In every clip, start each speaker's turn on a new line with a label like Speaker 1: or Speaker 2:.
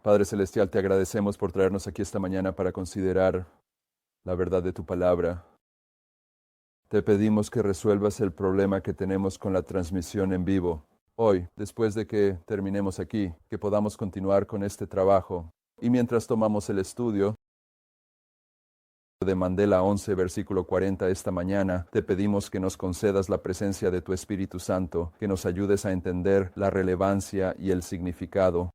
Speaker 1: Padre Celestial, te agradecemos por traernos aquí esta mañana para considerar la verdad de tu palabra. Te pedimos que resuelvas el problema que tenemos con la transmisión en vivo. Hoy, después de que terminemos aquí, que podamos continuar con este trabajo. Y mientras tomamos el estudio de Mandela 11, versículo 40 esta mañana, te pedimos que nos concedas la presencia de tu Espíritu Santo, que nos ayudes a entender la relevancia y el significado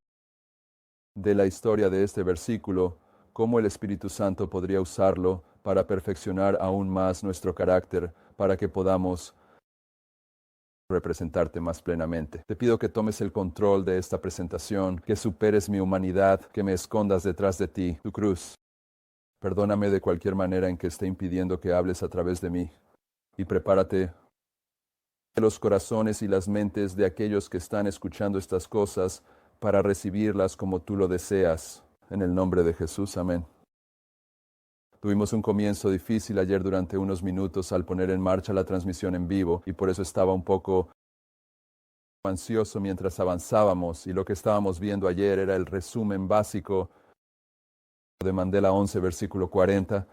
Speaker 1: de la historia de este versículo, cómo el Espíritu Santo podría usarlo para perfeccionar aún más nuestro carácter, para que podamos representarte más plenamente. Te pido que tomes el control de esta presentación, que superes mi humanidad, que me escondas detrás de ti, tu cruz. Perdóname de cualquier manera en que esté impidiendo que hables a través de mí. Y prepárate los corazones y las mentes de aquellos que están escuchando estas cosas para recibirlas como tú lo deseas. En el nombre de Jesús, amén. Tuvimos un comienzo difícil ayer durante unos minutos al poner en marcha la transmisión en vivo y por eso estaba un poco ansioso mientras avanzábamos, y lo que estábamos viendo ayer era el resumen básico de Mandela 11, versículo 40,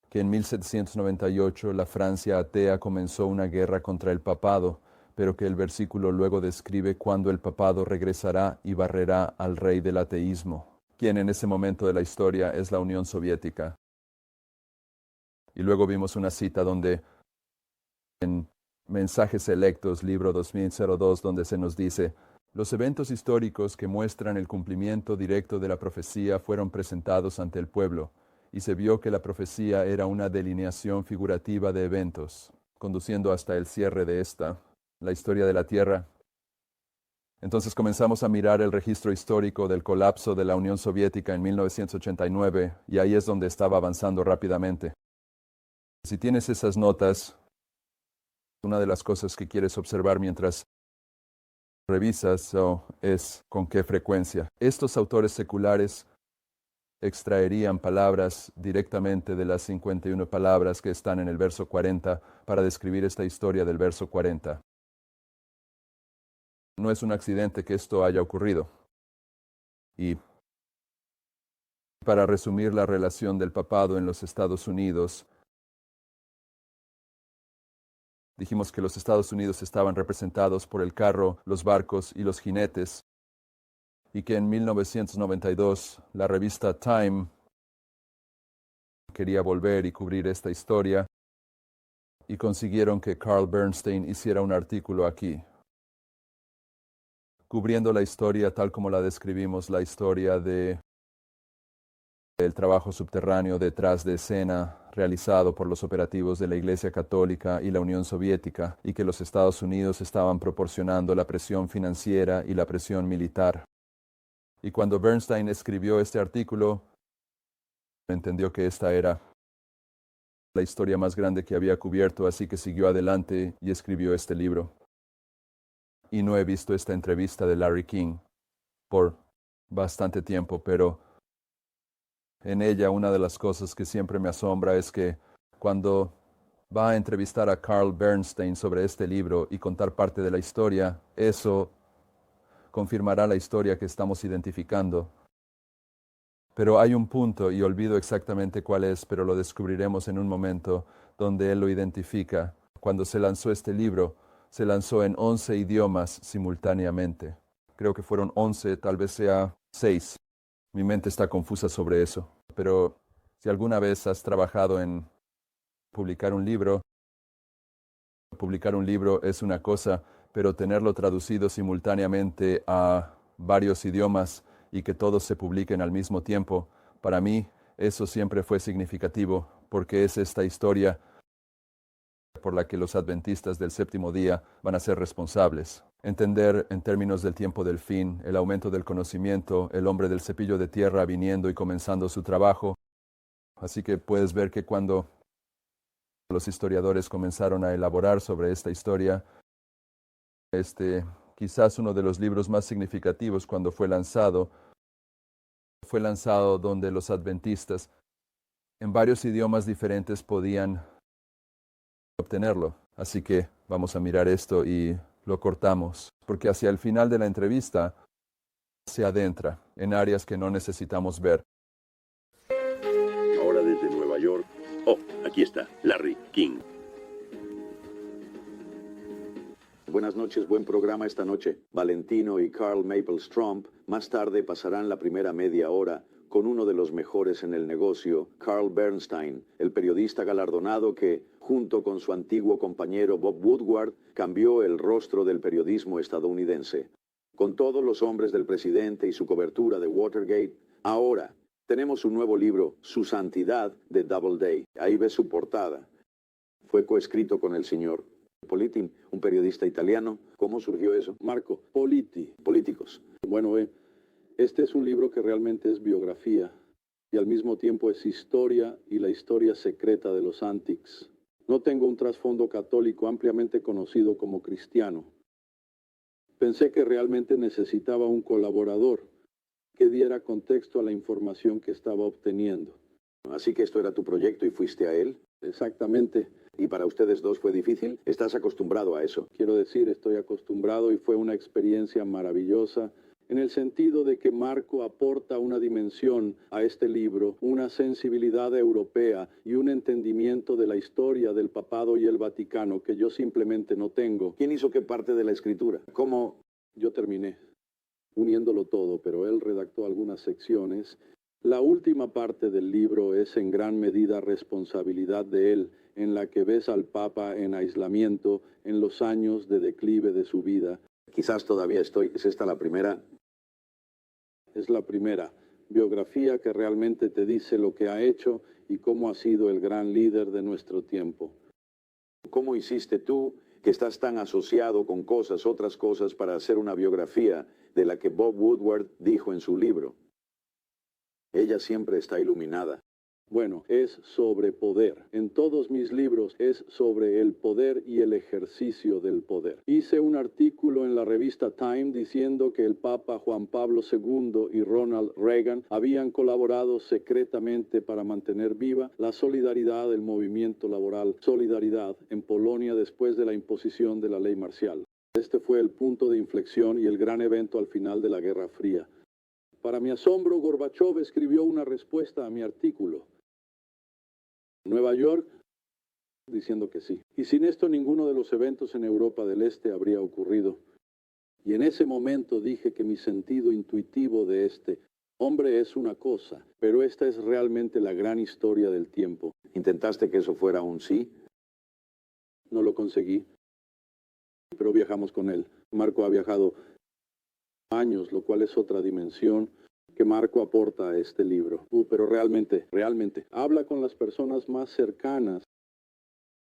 Speaker 1: que en 1798 la Francia atea comenzó una guerra contra el papado, pero que el versículo luego describe cuando el papado regresará y barrerá al rey del ateísmo, quien en ese momento de la historia es la Unión Soviética. Y luego vimos una cita donde en Mensajes Selectos, libro 2002, donde se nos dice: los eventos históricos que muestran el cumplimiento directo de la profecía fueron presentados ante el pueblo, y se vio que la profecía era una delineación figurativa de eventos, conduciendo hasta el cierre de la historia de la Tierra. Entonces comenzamos a mirar el registro histórico del colapso de la Unión Soviética en 1989, y ahí es donde estaba avanzando rápidamente. Si tienes esas notas, una de las cosas que quieres observar mientras revisas es con qué frecuencia. Estos autores seculares extraerían palabras directamente de las 51 palabras que están en el verso 40 para describir esta historia del verso 40. No es un accidente que esto haya ocurrido. Y para resumir la relación del papado en los Estados Unidos, dijimos que los Estados Unidos estaban representados por el carro, los barcos y los jinetes, y que en 1992 la revista Time quería volver y cubrir esta historia, y consiguieron que Carl Bernstein hiciera un artículo aquí, cubriendo la historia tal como la describimos, la historia del trabajo subterráneo detrás de escena realizado por los operativos de la Iglesia Católica y la Unión Soviética, y que los Estados Unidos estaban proporcionando la presión financiera y la presión militar. Y cuando Bernstein escribió este artículo, entendió que esta era la historia más grande que había cubierto, así que siguió adelante y escribió este libro. Y no he visto esta entrevista de Larry King por bastante tiempo, pero en ella una de las cosas que siempre me asombra es que cuando va a entrevistar a Carl Bernstein sobre este libro y contar parte de la historia, eso confirmará la historia que estamos identificando. Pero hay un punto, y olvido exactamente cuál es, pero lo descubriremos en un momento, donde él lo identifica. Cuando se lanzó este libro, se lanzó en 11 idiomas simultáneamente. Creo que fueron 11, tal vez sea 6. Mi mente está confusa sobre eso. Pero si alguna vez has trabajado en publicar un libro es una cosa, pero tenerlo traducido simultáneamente a varios idiomas y que todos se publiquen al mismo tiempo, para mí eso siempre fue significativo, porque es esta historia por la que los adventistas del séptimo día van a ser responsables. Entender en términos del tiempo del fin, el aumento del conocimiento, el hombre del cepillo de tierra viniendo y comenzando su trabajo. Así que puedes ver que cuando los historiadores comenzaron a elaborar sobre esta historia, quizás uno de los libros más significativos cuando fue lanzado donde los adventistas en varios idiomas diferentes podían obtenerlo. Así que vamos a mirar esto y lo cortamos, porque hacia el final de la entrevista se adentra en áreas que no necesitamos ver.
Speaker 2: Ahora desde Nueva York. Oh, aquí está, Larry King.
Speaker 3: Buenas noches, buen programa esta noche. Valentino y Carl Maples-Trump más tarde pasarán la primera media hora con uno de los mejores en el negocio, Carl Bernstein, el periodista galardonado que, junto con su antiguo compañero Bob Woodward, cambió el rostro del periodismo estadounidense. Con todos los hombres del presidente y su cobertura de Watergate, ahora tenemos un nuevo libro, Su Santidad, de Doubleday. Ahí ves su portada. Fue coescrito con el señor Politi, un periodista italiano. ¿Cómo surgió eso?
Speaker 4: Marco, Politi.
Speaker 3: Políticos.
Speaker 4: Bueno, este es un libro que realmente es biografía y al mismo tiempo es historia y la historia secreta de los Antics. No tengo un trasfondo católico ampliamente conocido como cristiano. Pensé que realmente necesitaba un colaborador que diera contexto a la información que estaba obteniendo.
Speaker 3: Así que esto era tu proyecto y fuiste a él.
Speaker 4: Exactamente.
Speaker 3: ¿Y para ustedes dos fue difícil? ¿Estás acostumbrado a eso?
Speaker 4: Quiero decir, estoy acostumbrado y fue una experiencia maravillosa en el sentido de que Marco aporta una dimensión a este libro, una sensibilidad europea y un entendimiento de la historia del papado y el Vaticano que yo simplemente no tengo.
Speaker 3: ¿Quién hizo qué parte de la escritura? ¿Cómo?
Speaker 4: Yo terminé uniéndolo todo, pero él redactó algunas secciones. La última parte del libro es en gran medida responsabilidad de él, en la que ves al Papa en aislamiento en los años de declive de su vida.
Speaker 3: Quizás todavía estoy. ¿Es esta la primera?
Speaker 4: Es la primera biografía que realmente te dice lo que ha hecho y cómo ha sido el gran líder de nuestro tiempo.
Speaker 3: ¿Cómo hiciste tú, que estás tan asociado con otras cosas, para hacer una biografía de la que Bob Woodward dijo en su libro? Ella siempre está iluminada.
Speaker 4: Bueno, es sobre poder. En todos mis libros es sobre el poder y el ejercicio del poder. Hice un artículo en la revista Time diciendo que el Papa Juan Pablo II y Ronald Reagan habían colaborado secretamente para mantener viva la solidaridad del movimiento laboral Solidaridad en Polonia después de la imposición de la ley marcial. Este fue el punto de inflexión y el gran evento al final de la Guerra Fría. Para mi asombro, Gorbachov escribió una respuesta a mi artículo. Nueva York, diciendo que sí. Y sin esto ninguno de los eventos en Europa del Este habría ocurrido. Y en ese momento dije que mi sentido intuitivo de este hombre es una cosa, pero esta es realmente la gran historia del tiempo.
Speaker 3: ¿Intentaste que eso fuera un sí?
Speaker 4: No lo conseguí, pero viajamos con él. Marco ha viajado años, lo cual es otra dimensión que Marco aporta a este libro. Pero realmente, habla con las personas más cercanas,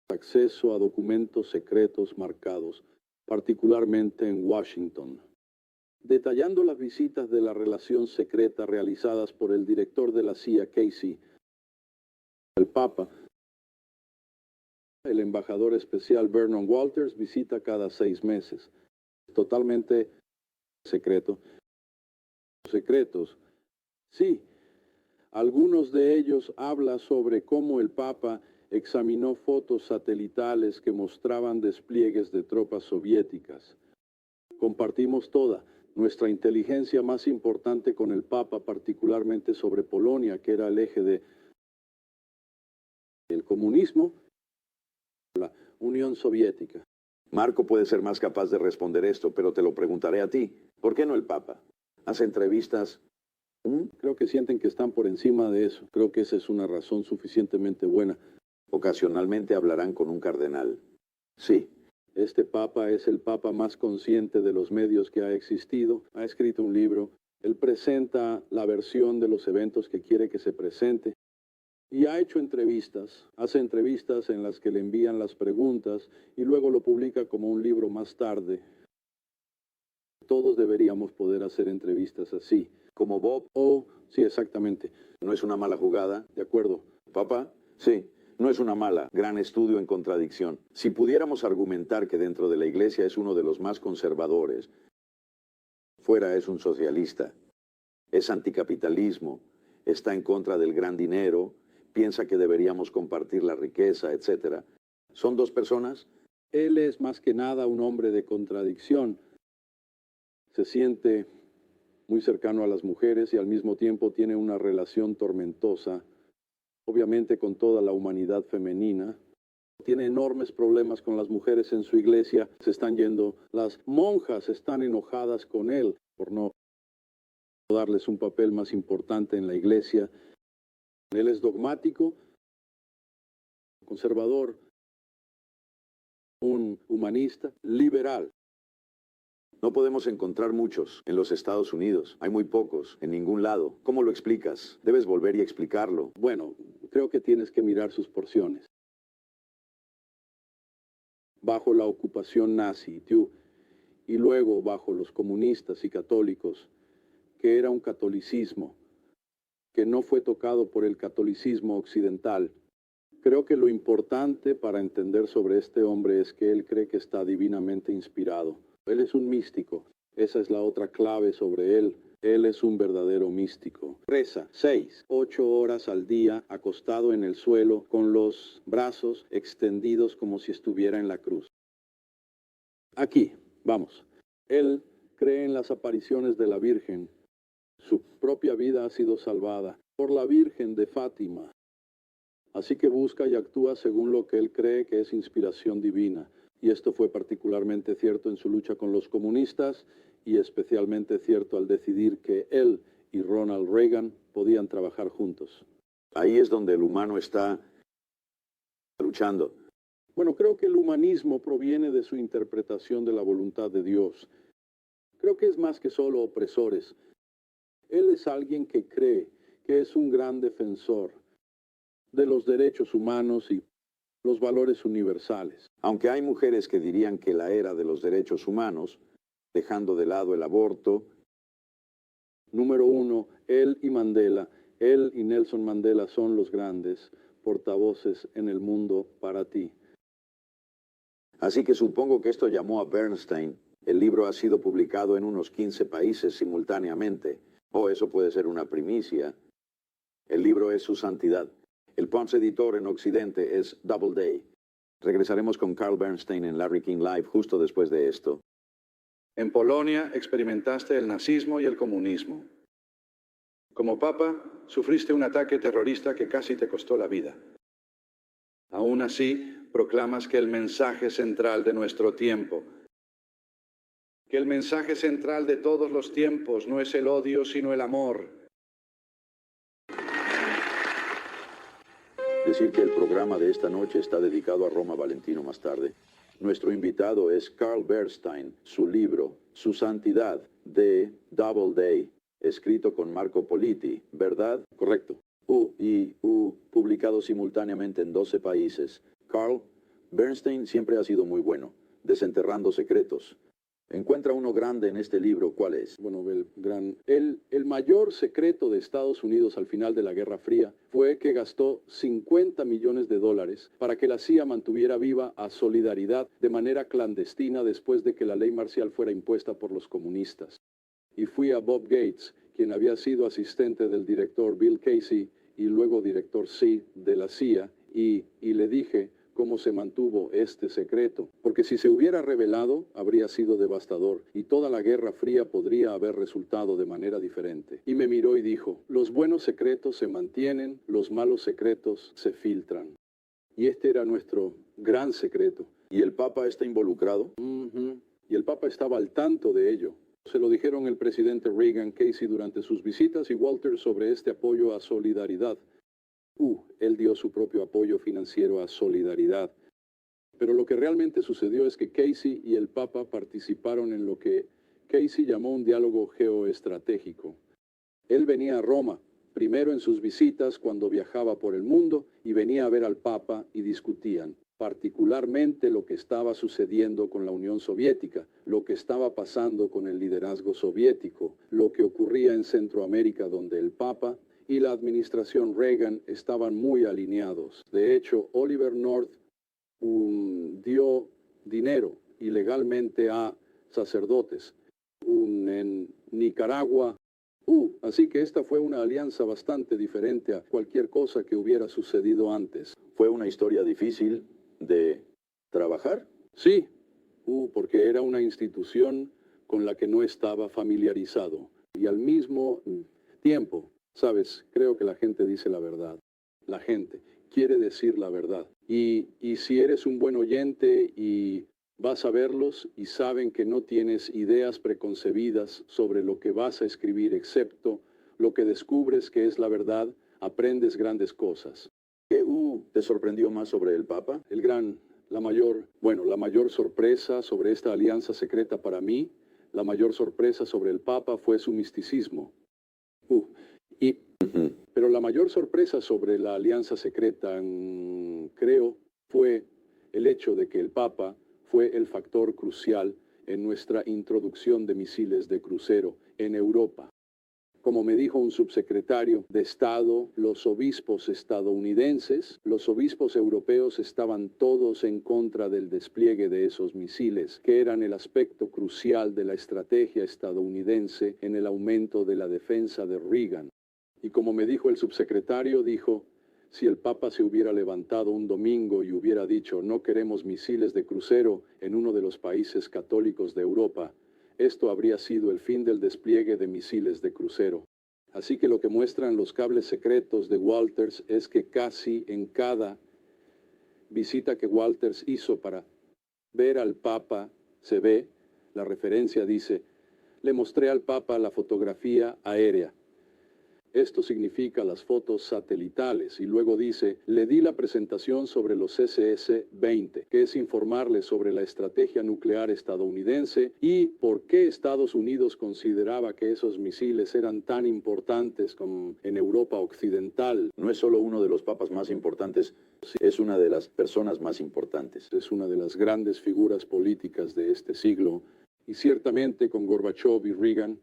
Speaker 4: acceso a documentos secretos marcados, particularmente en Washington. Detallando las visitas de la relación secreta realizadas por el director de la CIA, Casey, el Papa, el embajador especial Vernon Walters visita cada 6 meses. Totalmente secreto. Secretos. Sí, algunos de ellos habla sobre cómo el Papa examinó fotos satelitales que mostraban despliegues de tropas soviéticas. Compartimos toda nuestra inteligencia más importante con el Papa, particularmente sobre Polonia, que era el eje de el comunismo, la Unión Soviética.
Speaker 3: Marco puede ser más capaz de responder esto, pero te lo preguntaré a ti. ¿Por qué no el Papa? Hace entrevistas.
Speaker 4: Creo que sienten que están por encima de eso. Creo que esa es una razón suficientemente buena.
Speaker 3: Ocasionalmente hablarán con un cardenal. Sí.
Speaker 4: Este Papa es el Papa más consciente de los medios que ha existido. Ha escrito un libro. Él presenta la versión de los eventos que quiere que se presente. Y ha hecho entrevistas. Hace entrevistas en las que le envían las preguntas y luego lo publica como un libro más tarde. Todos deberíamos poder hacer entrevistas así.
Speaker 3: ¿Como Bob?
Speaker 4: Sí, exactamente.
Speaker 3: ¿No es una mala jugada?
Speaker 4: De acuerdo.
Speaker 3: ¿Papá? Sí. No es una mala. Gran estudio en contradicción. Si pudiéramos argumentar que dentro de la Iglesia es uno de los más conservadores, fuera es un socialista, es anticapitalismo, está en contra del gran dinero, piensa que deberíamos compartir la riqueza, etc. ¿Son dos personas?
Speaker 4: Él es más que nada un hombre de contradicción. Se siente muy cercano a las mujeres y al mismo tiempo tiene una relación tormentosa, obviamente con toda la humanidad femenina. Tiene enormes problemas con las mujeres en su iglesia, se están yendo. Las monjas están enojadas con él por no darles un papel más importante en la iglesia. Él es dogmático, conservador, un humanista, liberal.
Speaker 3: No podemos encontrar muchos en los Estados Unidos. Hay muy pocos, en ningún lado. ¿Cómo lo explicas? Debes volver y explicarlo.
Speaker 4: Bueno, creo que tienes que mirar sus porciones. Bajo la ocupación nazi, y luego bajo los comunistas y católicos, que era un catolicismo que no fue tocado por el catolicismo occidental. Creo que lo importante para entender sobre este hombre es que él cree que está divinamente inspirado. Él es un místico. Esa es la otra clave sobre él. Él es un verdadero místico. Reza 6, 8 horas al día, acostado en el suelo, con los brazos extendidos como si estuviera en la cruz. Aquí, vamos. Él cree en las apariciones de la Virgen. Su propia vida ha sido salvada por la Virgen de Fátima. Así que busca y actúa según lo que él cree que es inspiración divina. Y esto fue particularmente cierto en su lucha con los comunistas y especialmente cierto al decidir que él y Ronald Reagan podían trabajar juntos.
Speaker 3: Ahí es donde el humano está luchando.
Speaker 4: Bueno, creo que el humanismo proviene de su interpretación de la voluntad de Dios. Creo que es más que solo opresores. Él es alguien que cree que es un gran defensor de los derechos humanos y los valores universales.
Speaker 3: Aunque hay mujeres que dirían que la era de los derechos humanos, dejando de lado el aborto.
Speaker 4: Número 1, él y Mandela. Él y Nelson Mandela son los grandes portavoces en el mundo para ti.
Speaker 3: Así que supongo que esto llamó a Bernstein. El libro ha sido publicado en unos 15 países simultáneamente. Eso puede ser una primicia. El libro es Su Santidad. El Ponce editor en Occidente es Doubleday. Regresaremos con Carl Bernstein en Larry King Live justo después de esto.
Speaker 4: En Polonia experimentaste el nazismo y el comunismo. Como papa, sufriste un ataque terrorista que casi te costó la vida. Aún así, proclamas que el mensaje central de nuestro tiempo, que el mensaje central de todos los tiempos no es el odio, sino el amor.
Speaker 3: Decir que el programa de esta noche está dedicado a Roma Valentino más tarde. Nuestro invitado es Carl Bernstein. Su libro, Su Santidad, de Doubleday, escrito con Marco Politi, ¿verdad?
Speaker 4: Correcto.
Speaker 3: Publicado simultáneamente en 12 países. Carl, Bernstein siempre ha sido muy bueno, desenterrando secretos. Encuentra uno grande en este libro, ¿cuál es?
Speaker 4: Bueno, el mayor secreto de Estados Unidos al final de la Guerra Fría fue que gastó $50 millones para que la CIA mantuviera viva a Solidaridad de manera clandestina después de que la ley marcial fuera impuesta por los comunistas. Y fui a Bob Gates, quien había sido asistente del director Bill Casey y luego director C de la CIA, y le dije cómo se mantuvo este secreto, porque si se hubiera revelado, habría sido devastador, y toda la Guerra Fría podría haber resultado de manera diferente. Y me miró y dijo, los buenos secretos se mantienen, los malos secretos se filtran. Y este era nuestro gran secreto.
Speaker 3: ¿Y el Papa está involucrado?
Speaker 4: Y el Papa estaba al tanto de ello. Se lo dijeron el presidente Reagan, Casey durante sus visitas y Walter sobre este apoyo a Solidaridad. Él dio su propio apoyo financiero a Solidaridad. Pero lo que realmente sucedió es que Casey y el Papa participaron en lo que Casey llamó un diálogo geoestratégico. Él venía a Roma, primero en sus visitas cuando viajaba por el mundo, y venía a ver al Papa y discutían, particularmente lo que estaba sucediendo con la Unión Soviética, lo que estaba pasando con el liderazgo soviético, lo que ocurría en Centroamérica donde el Papa y la administración Reagan estaban muy alineados. De hecho, Oliver North dio dinero ilegalmente a sacerdotes en Nicaragua. Así que esta fue una alianza bastante diferente a cualquier cosa que hubiera sucedido antes.
Speaker 3: ¿Fue una historia difícil de trabajar?
Speaker 4: Sí, porque era una institución con la que no estaba familiarizado. y al mismo tiempo, sabes, creo que la gente dice la verdad. La gente quiere decir la verdad. Y si eres un buen oyente y vas a verlos y saben que no tienes ideas preconcebidas sobre lo que vas a escribir, excepto lo que descubres que es la verdad, aprendes grandes cosas.
Speaker 3: ¿Qué te sorprendió más sobre el Papa?
Speaker 4: La mayor sorpresa sobre esta alianza secreta para mí, la mayor sorpresa sobre el Papa fue su misticismo. Pero la mayor sorpresa sobre la alianza secreta, creo, fue el hecho de que el Papa fue el factor crucial en nuestra introducción de misiles de crucero en Europa. Como me dijo un subsecretario de Estado, los obispos estadounidenses, los obispos europeos estaban todos en contra del despliegue de esos misiles, que eran el aspecto crucial de la estrategia estadounidense en el aumento de la defensa de Reagan. Y como me dijo el subsecretario, dijo, si el Papa se hubiera levantado un domingo y hubiera dicho, no queremos misiles de crucero en uno de los países católicos de Europa, esto habría sido el fin del despliegue de misiles de crucero. Así que lo que muestran los cables secretos de Walters es que casi en cada visita que Walters hizo para ver al Papa, se ve, la referencia dice, le mostré al Papa la fotografía aérea. Esto significa las fotos satelitales y luego dice, le di la presentación sobre los SS-20, que es informarle sobre la estrategia nuclear estadounidense y por qué Estados Unidos consideraba que esos misiles eran tan importantes como en Europa Occidental.
Speaker 3: No es solo uno de los papas más importantes, es una de las personas más importantes.
Speaker 4: Es una de las grandes figuras políticas de este siglo y ciertamente con Gorbachev y Reagan,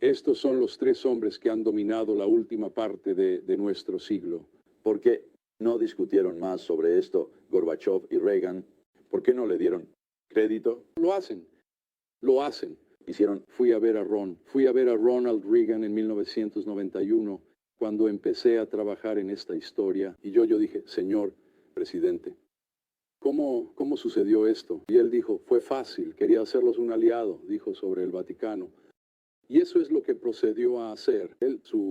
Speaker 4: estos son los tres hombres que han dominado la última parte de nuestro siglo.
Speaker 3: ¿Por qué no discutieron más sobre esto Gorbachev y Reagan? ¿Por qué no le dieron crédito?
Speaker 4: Lo hacen.
Speaker 3: Hicieron.
Speaker 4: Fui a ver a Ronald Reagan en 1991 cuando empecé a trabajar en esta historia y yo dije, señor presidente, ¿cómo sucedió esto? Y él dijo, fue fácil, quería hacerlos un aliado, dijo sobre el Vaticano. Y eso es lo que procedió a hacer.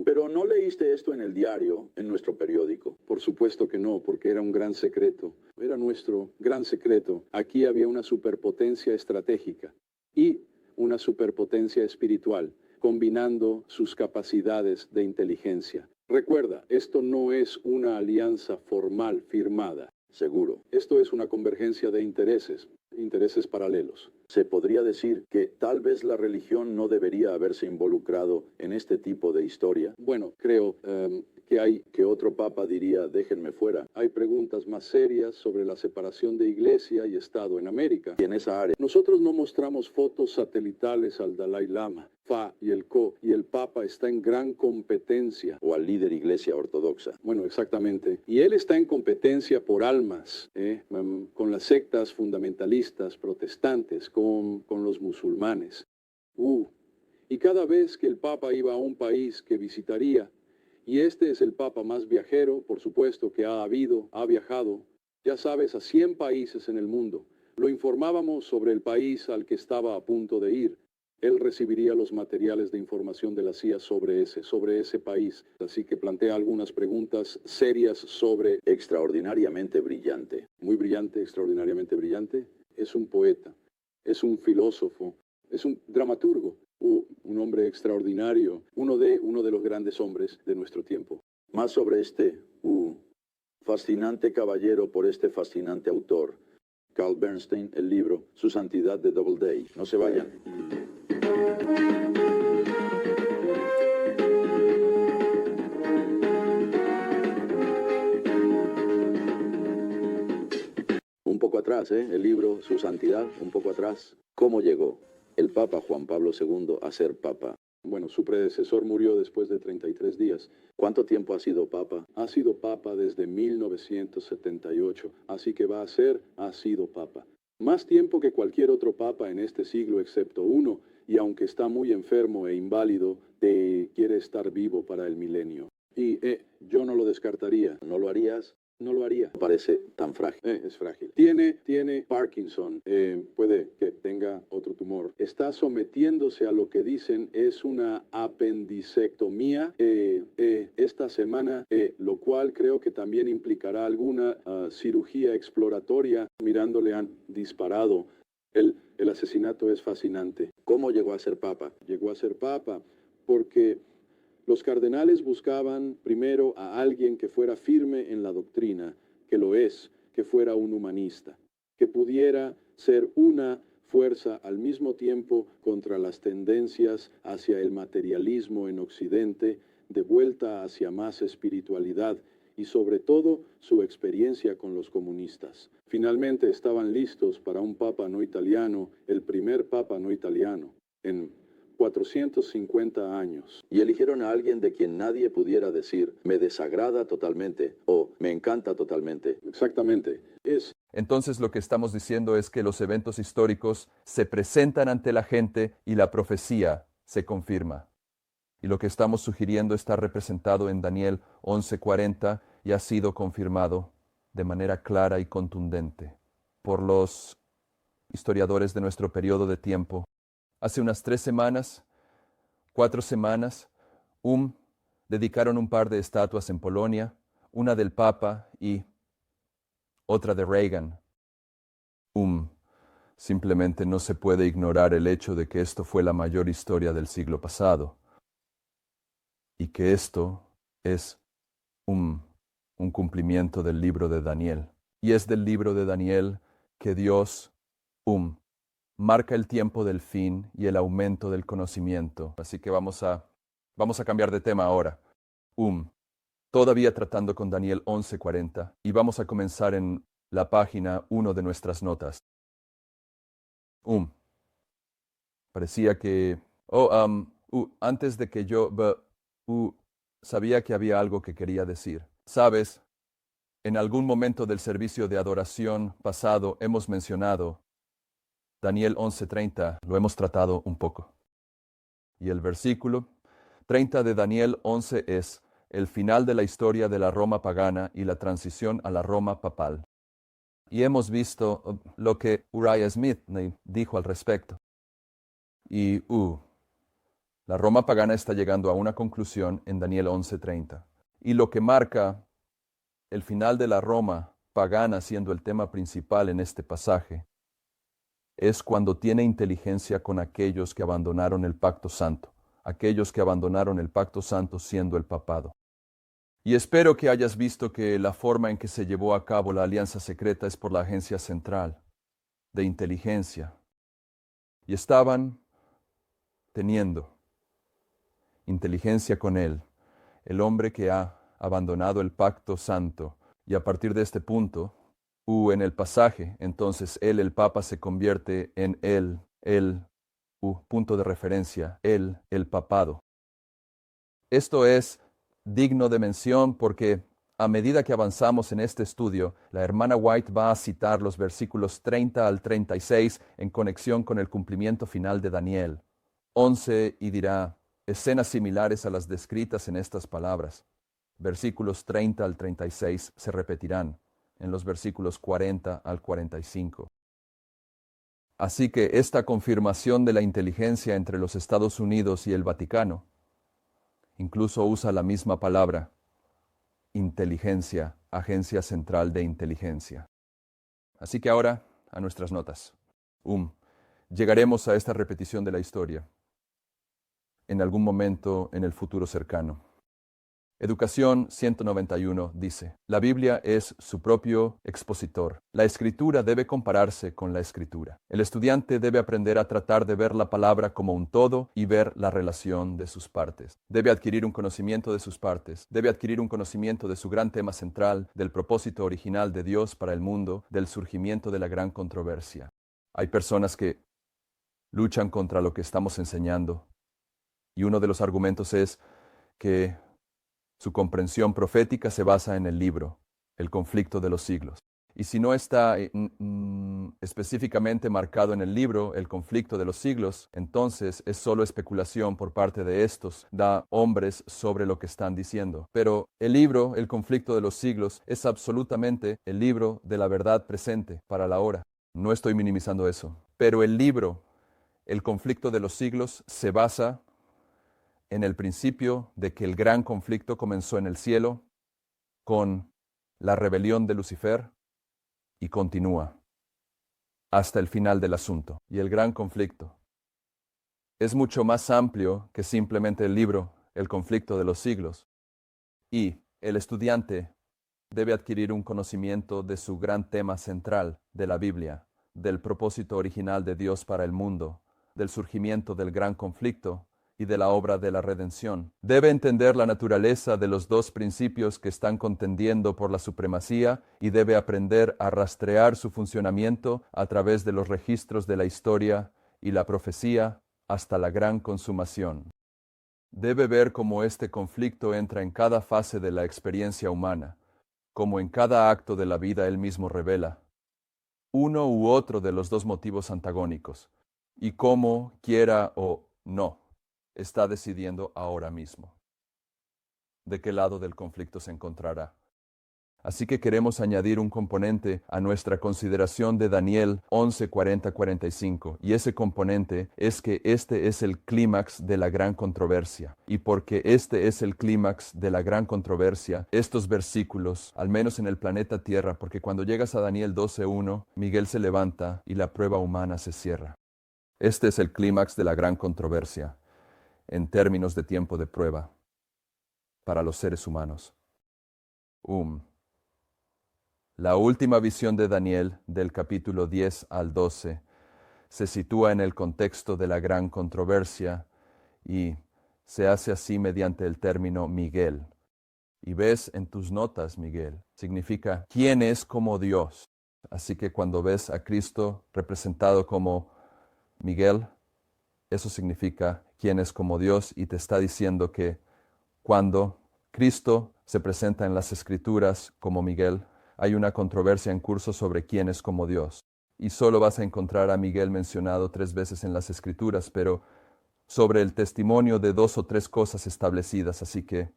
Speaker 3: Pero ¿no leíste esto en el diario, en nuestro periódico?
Speaker 4: Por supuesto que no, porque era un gran secreto. Era nuestro gran secreto. Aquí había una superpotencia estratégica y una superpotencia espiritual, combinando sus capacidades de inteligencia. Recuerda, esto no es una alianza formal firmada.
Speaker 3: Seguro.
Speaker 4: Esto es una convergencia de intereses paralelos.
Speaker 3: Se podría decir que tal vez la religión no debería haberse involucrado en este tipo de historia.
Speaker 4: Bueno, creo
Speaker 3: que otro papa diría, déjenme fuera.
Speaker 4: Hay preguntas más serias sobre la separación de Iglesia y Estado en América.
Speaker 3: Y en esa área.
Speaker 4: Nosotros no mostramos fotos satelitales al Dalai Lama, Fa y el Papa está en gran competencia.
Speaker 3: O al líder Iglesia Ortodoxa.
Speaker 4: Bueno, exactamente. Y él está en competencia por almas, con las sectas fundamentalistas protestantes, con los musulmanes. Y cada vez que el Papa iba a un país que visitaría, y este es el Papa más viajero, por supuesto, que ha viajado, ya sabes, a 100 países en el mundo. Lo informábamos sobre el país al que estaba a punto de ir. Él recibiría los materiales de información de la CIA sobre ese país. Así que plantea algunas preguntas serias sobre...
Speaker 3: Extraordinariamente brillante.
Speaker 4: Muy brillante, extraordinariamente brillante. Es un poeta, es un filósofo, es un dramaturgo. Un hombre extraordinario, uno de los grandes hombres de nuestro tiempo.
Speaker 3: Más sobre este fascinante caballero por este fascinante autor, Carl Bernstein, el libro Su Santidad de Doubleday. No se vayan. Un poco atrás, el libro Su Santidad, un poco atrás. ¿Cómo llegó el Papa Juan Pablo II a ser Papa?
Speaker 4: Bueno, su predecesor murió después de 33 días.
Speaker 3: ¿Cuánto tiempo ha sido Papa?
Speaker 4: Ha sido Papa desde 1978, así que ha sido Papa. Más tiempo que cualquier otro Papa en este siglo excepto uno, y aunque está muy enfermo e inválido, quiere estar vivo para el milenio. Y yo no lo descartaría.
Speaker 3: ¿No lo harías?
Speaker 4: no lo haría.
Speaker 3: Parece tan frágil.
Speaker 4: Es frágil. Tiene Parkinson. Puede que tenga otro tumor. Está sometiéndose a lo que dicen es una apendicectomía esta semana, lo cual creo que también implicará alguna cirugía exploratoria. Mirando le han disparado. El asesinato es fascinante.
Speaker 3: ¿Cómo llegó a ser papa?
Speaker 4: Llegó a ser papa porque los cardenales buscaban primero a alguien que fuera firme en la doctrina, que lo es, que fuera un humanista, que pudiera ser una fuerza al mismo tiempo contra las tendencias hacia el materialismo en Occidente, de vuelta hacia más espiritualidad y sobre todo su experiencia con los comunistas. Finalmente estaban listos para un papa no italiano, el primer papa no italiano, en 450 años.
Speaker 3: Y eligieron a alguien de quien nadie pudiera decir, me desagrada totalmente o me encanta totalmente.
Speaker 4: Exactamente.
Speaker 1: Entonces lo que estamos diciendo es que los eventos históricos se presentan ante la gente y la profecía se confirma. Y lo que estamos sugiriendo está representado en Daniel 11:40 y ha sido confirmado de manera clara y contundente por los historiadores de nuestro periodo de tiempo. Hace unas 3 semanas, 4 semanas, dedicaron un par de estatuas en Polonia, una del Papa y otra de Reagan. Simplemente no se puede ignorar el hecho de que esto fue la mayor historia del siglo pasado y que esto es un cumplimiento del libro de Daniel. Y es del libro de Daniel que Dios marca el tiempo del fin y el aumento del conocimiento. Así que vamos a cambiar de tema ahora. Todavía tratando con Daniel 11:40 y vamos a comenzar en la página 1 de nuestras notas. Parecía que... antes de que yo... sabía que había algo que quería decir. Sabes, en algún momento del servicio de adoración pasado hemos mencionado Daniel 11:30, lo hemos tratado un poco. Y el versículo 30 de Daniel 11 es el final de la historia de la Roma pagana y la transición a la Roma papal. Y hemos visto lo que Uriah Smith dijo al respecto. Y la Roma pagana está llegando a una conclusión en Daniel 11:30. Y lo que marca el final de la Roma pagana siendo el tema principal en este pasaje es cuando tiene inteligencia con aquellos que abandonaron el pacto santo, aquellos que abandonaron el pacto santo siendo el papado. Y espero que hayas visto que la forma en que se llevó a cabo la alianza secreta es por la Agencia Central de Inteligencia. Y estaban teniendo inteligencia con él, el hombre que ha abandonado el pacto santo. Y a partir de este punto, en el pasaje, entonces él, el Papa, se convierte en punto de referencia, el papado. Esto es digno de mención porque a medida que avanzamos en este estudio, la hermana White va a citar los versículos 30 al 36 en conexión con el cumplimiento final de Daniel 11 y dirá escenas similares a las descritas en estas palabras. Versículos 30 al 36 se repetirán en los versículos 40 al 45. Así que esta confirmación de la inteligencia entre los Estados Unidos y el Vaticano incluso usa la misma palabra, inteligencia, Agencia Central de Inteligencia. Así que ahora a nuestras notas. Llegaremos a esta repetición de la historia en algún momento en el futuro cercano. Educación 191 dice, la Biblia es su propio expositor. La Escritura debe compararse con la Escritura. El estudiante debe aprender a tratar de ver la palabra como un todo y ver la relación de sus partes. Debe adquirir un conocimiento de sus partes. Debe adquirir un conocimiento de su gran tema central, del propósito original de Dios para el mundo, del surgimiento de la gran controversia. Hay personas que luchan contra lo que estamos enseñando. Y uno de los argumentos es que su comprensión profética se basa en el libro, El conflicto de los siglos. Y si no está específicamente marcado en el libro el conflicto de los siglos, entonces es solo especulación por parte de estos hombres sobre lo que están diciendo. Pero el libro, el conflicto de los siglos, es absolutamente el libro de la verdad presente para la hora. No estoy minimizando eso. Pero el libro, el conflicto de los siglos, se basa en el principio de que el gran conflicto comenzó en el cielo con la rebelión de Lucifer y continúa hasta el final del asunto. Y el gran conflicto es mucho más amplio que simplemente el libro, el conflicto de los siglos. Y el estudiante debe adquirir un conocimiento de su gran tema central de la Biblia, del propósito original de Dios para el mundo, del surgimiento del gran conflicto y de la obra de la redención. Debe entender la naturaleza de los dos principios que están contendiendo por la supremacía y debe aprender a rastrear su funcionamiento a través de los registros de la historia y la profecía hasta la gran consumación. Debe ver cómo este conflicto entra en cada fase de la experiencia humana, como en cada acto de la vida él mismo revela uno u otro de los dos motivos antagónicos, y cómo, quiera o no, está decidiendo ahora mismo de qué lado del conflicto se encontrará. Así que queremos añadir un componente a nuestra consideración de Daniel 11:40-45, y ese componente es que este es el clímax de la gran controversia. Y porque este es el clímax de la gran controversia, estos versículos, al menos en el planeta Tierra, porque cuando llegas a Daniel 12:1, Miguel se levanta y la prueba humana se cierra. Este es el clímax de la gran controversia en términos de tiempo de prueba para los seres humanos. La última visión de Daniel, del capítulo 10 al 12, se sitúa en el contexto de la gran controversia y se hace así mediante el término Miguel. Y ves en tus notas, Miguel, significa ¿quién es como Dios? Así que cuando ves a Cristo representado como Miguel, eso significa quién es como Dios, y te está diciendo que cuando Cristo se presenta en las Escrituras como Miguel, hay una controversia en curso sobre quién es como Dios. Y solo vas a encontrar a Miguel mencionado 3 veces en las Escrituras, pero sobre el testimonio de 2 o 3 cosas establecidas. Así que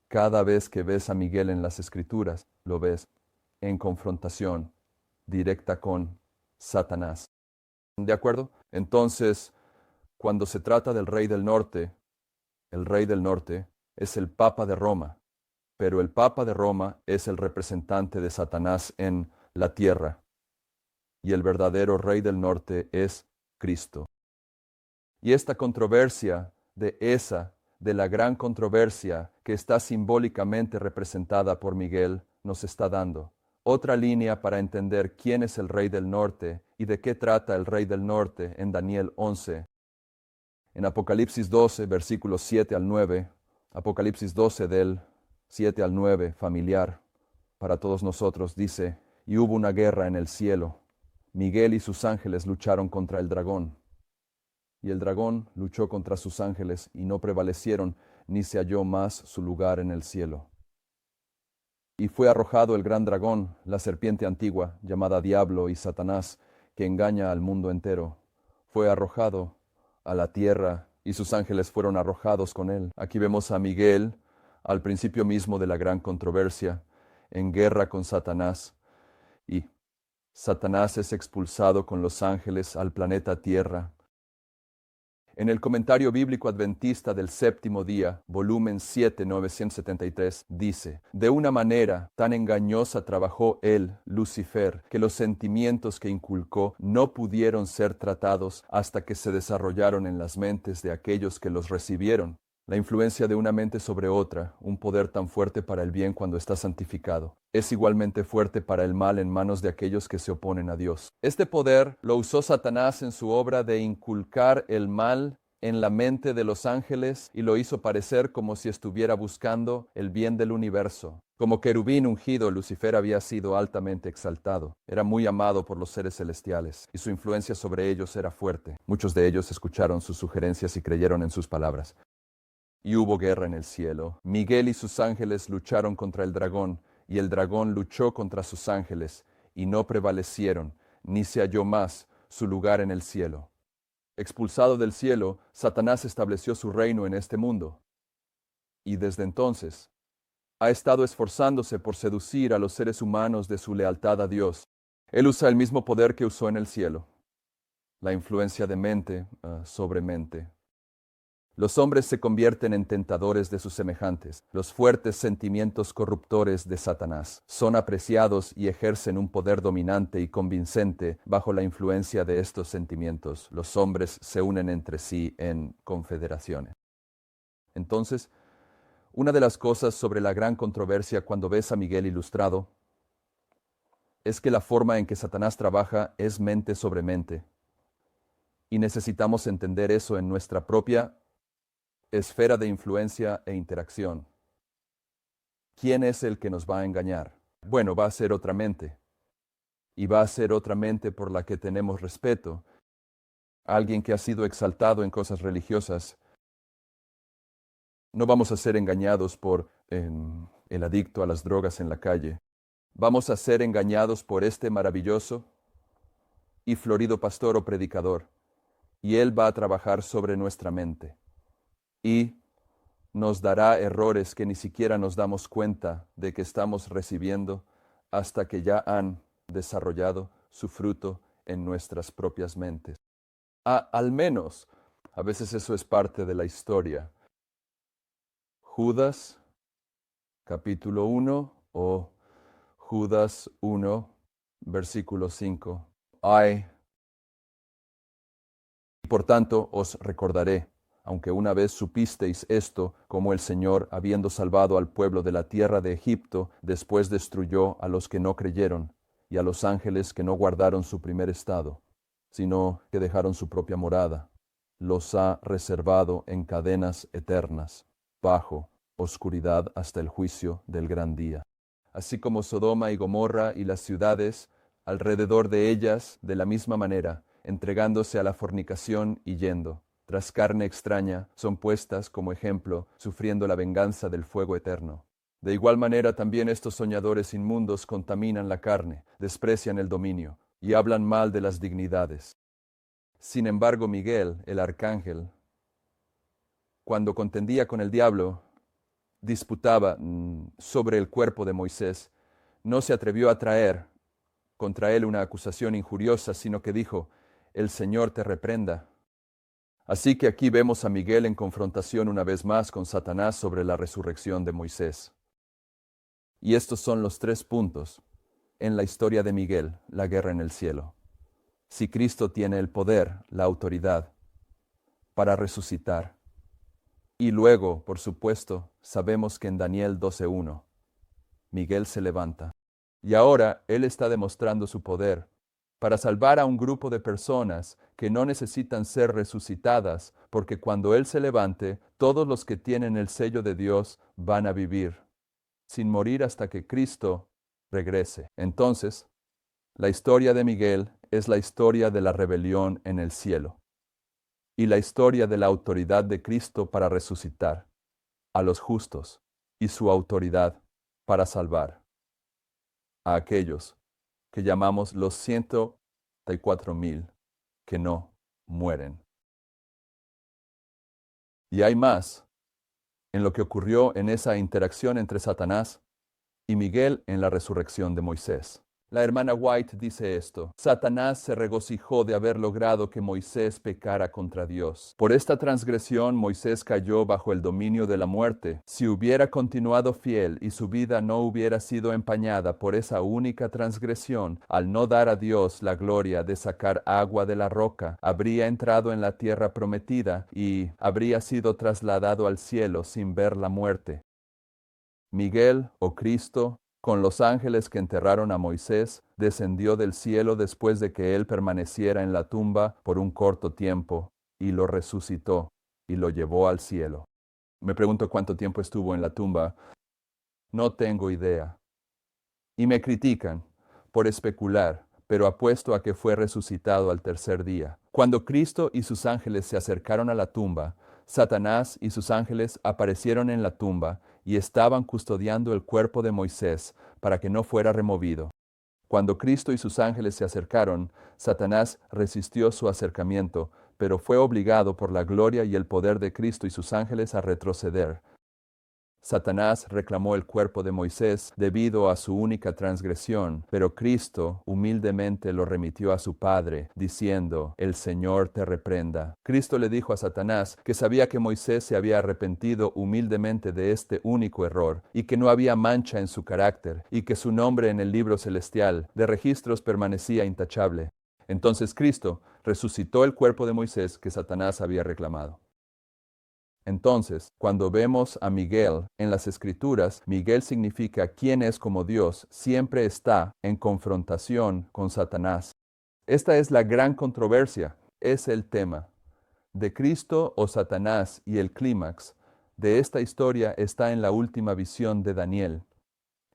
Speaker 1: cada vez que ves a Miguel en las Escrituras, lo ves en confrontación directa con Satanás. ¿De acuerdo? Entonces, cuando se trata del rey del norte, el rey del norte es el Papa de Roma, pero el Papa de Roma es el representante de Satanás en la tierra, y el verdadero rey del norte es Cristo. Y esta controversia de la gran controversia que está simbólicamente representada por Miguel, nos está dando otra línea para entender quién es el rey del norte y de qué trata el rey del norte en Daniel 11. En Apocalipsis 12, versículos 7 al 9, Apocalipsis 12 del 7 al 9, familiar para todos nosotros, dice: y hubo una guerra en el cielo. Miguel y sus ángeles lucharon contra el dragón. Y el dragón luchó contra sus ángeles y no prevalecieron, ni se halló más su lugar en el cielo. Y fue arrojado el gran dragón, la serpiente antigua, llamada Diablo y Satanás, que engaña al mundo entero. Fue arrojado a la tierra y sus ángeles fueron arrojados con él. Aquí vemos a Miguel, al principio mismo de la gran controversia, en guerra con Satanás. Y Satanás es expulsado con los ángeles al planeta Tierra. En el Comentario Bíblico Adventista del Séptimo Día, volumen 7, 973, dice: de una manera tan engañosa trabajó él, Lucifer, que los sentimientos que inculcó no pudieron ser tratados hasta que se desarrollaron en las mentes de aquellos que los recibieron. La influencia de una mente sobre otra, un poder tan fuerte para el bien cuando está santificado, es igualmente fuerte para el mal en manos de aquellos que se oponen a Dios. Este poder lo usó Satanás en su obra de inculcar el mal en la mente de los ángeles y lo hizo parecer como si estuviera buscando el bien del universo. Como querubín ungido, Lucifer había sido altamente exaltado. Era muy amado por los seres celestiales y su influencia sobre ellos era fuerte. Muchos de ellos escucharon sus sugerencias y creyeron en sus palabras. Y hubo guerra en el cielo. Miguel y sus ángeles lucharon contra el dragón, y el dragón luchó contra sus ángeles, y no prevalecieron, ni se halló más su lugar en el cielo. Expulsado del cielo, Satanás estableció su reino en este mundo. Y desde entonces, ha estado esforzándose por seducir a los seres humanos de su lealtad a Dios. Él usa el mismo poder que usó en el cielo, la influencia de mente sobre mente. Los hombres se convierten en tentadores de sus semejantes. Los fuertes sentimientos corruptores de Satanás son apreciados y ejercen un poder dominante y convincente bajo la influencia de estos sentimientos. Los hombres se unen entre sí en confederaciones. Entonces, una de las cosas sobre la gran controversia cuando ves a Miguel ilustrado es que la forma en que Satanás trabaja es mente sobre mente. Y necesitamos entender eso en nuestra propia esfera de influencia e interacción. ¿Quién es el que nos va a engañar? Bueno, va a ser otra mente. Y va a ser otra mente por la que tenemos respeto. Alguien que ha sido exaltado en cosas religiosas. No vamos a ser engañados por el adicto a las drogas en la calle. Vamos a ser engañados por este maravilloso y florido pastor o predicador. Y él va a trabajar sobre nuestra mente. Y nos dará errores que ni siquiera nos damos cuenta de que estamos recibiendo hasta que ya han desarrollado su fruto en nuestras propias mentes. Al menos, a veces eso es parte de la historia. Judas, capítulo 1 o Judas 1, versículo 5. Por tanto, os recordaré, aunque una vez supisteis esto, como el Señor, habiendo salvado al pueblo de la tierra de Egipto, después destruyó a los que no creyeron, y a los ángeles que no guardaron su primer estado, sino que dejaron su propia morada, los ha reservado en cadenas eternas, bajo oscuridad hasta el juicio del gran día. Así como Sodoma y Gomorra y las ciudades alrededor de ellas, de la misma manera, entregándose a la fornicación y yendo tras carne extraña, son puestas como ejemplo, sufriendo la venganza del fuego eterno. De igual manera también estos soñadores inmundos contaminan la carne, desprecian el dominio, y hablan mal de las dignidades. Sin embargo, Miguel, el arcángel, cuando contendía con el diablo, disputaba sobre el cuerpo de Moisés, no se atrevió a traer contra él una acusación injuriosa, sino que dijo, el Señor te reprenda. Así que aquí vemos a Miguel en confrontación una vez más con Satanás sobre la resurrección de Moisés. Y estos son los 3 puntos en la historia de Miguel, la guerra en el cielo. Si Cristo tiene el poder, la autoridad, para resucitar. Y luego, por supuesto, sabemos que en Daniel 12:1, Miguel se levanta. Y ahora Él está demostrando su poder para salvar a un grupo de personas que no necesitan ser resucitadas, porque cuando Él se levante, todos los que tienen el sello de Dios van a vivir, sin morir hasta que Cristo regrese. Entonces, la historia de Miguel es la historia de la rebelión en el cielo, y la historia de la autoridad de Cristo para resucitar a los justos, y su autoridad para salvar a aquellos que llamamos los 144,000 que no mueren. Y hay más en lo que ocurrió en esa interacción entre Satanás y Miguel en la resurrección de Moisés. La hermana White dice esto: Satanás se regocijó de haber logrado que Moisés pecara contra Dios. Por esta transgresión Moisés cayó bajo el dominio de la muerte. Si hubiera continuado fiel y su vida no hubiera sido empañada por esa única transgresión, al no dar a Dios la gloria de sacar agua de la roca, habría entrado en la tierra prometida y habría sido trasladado al cielo sin ver la muerte. Miguel, o Cristo, con los ángeles que enterraron a Moisés, descendió del cielo después de que él permaneciera en la tumba por un corto tiempo, y lo resucitó, y lo llevó al cielo. Me pregunto cuánto tiempo estuvo en la tumba. No tengo idea. Y me critican por especular, pero apuesto a que fue resucitado al tercer día. Cuando Cristo y sus ángeles se acercaron a la tumba, Satanás y sus ángeles aparecieron en la tumba y estaban custodiando el cuerpo de Moisés para que no fuera removido. Cuando Cristo y sus ángeles se acercaron, Satanás resistió su acercamiento, pero fue obligado por la gloria y el poder de Cristo y sus ángeles a retroceder. Satanás reclamó el cuerpo de Moisés debido a su única transgresión, pero Cristo humildemente lo remitió a su Padre, diciendo, «El Señor te reprenda». Cristo le dijo a Satanás que sabía que Moisés se había arrepentido humildemente de este único error, y que no había mancha en su carácter, y que su nombre en el libro celestial de registros permanecía intachable. Entonces Cristo resucitó el cuerpo de Moisés que Satanás había reclamado. Entonces, cuando vemos a Miguel en las Escrituras, Miguel significa quien es como Dios, siempre está en confrontación con Satanás. Esta es la gran controversia, es el tema. De Cristo o Satanás, y el clímax de esta historia está en la última visión de Daniel.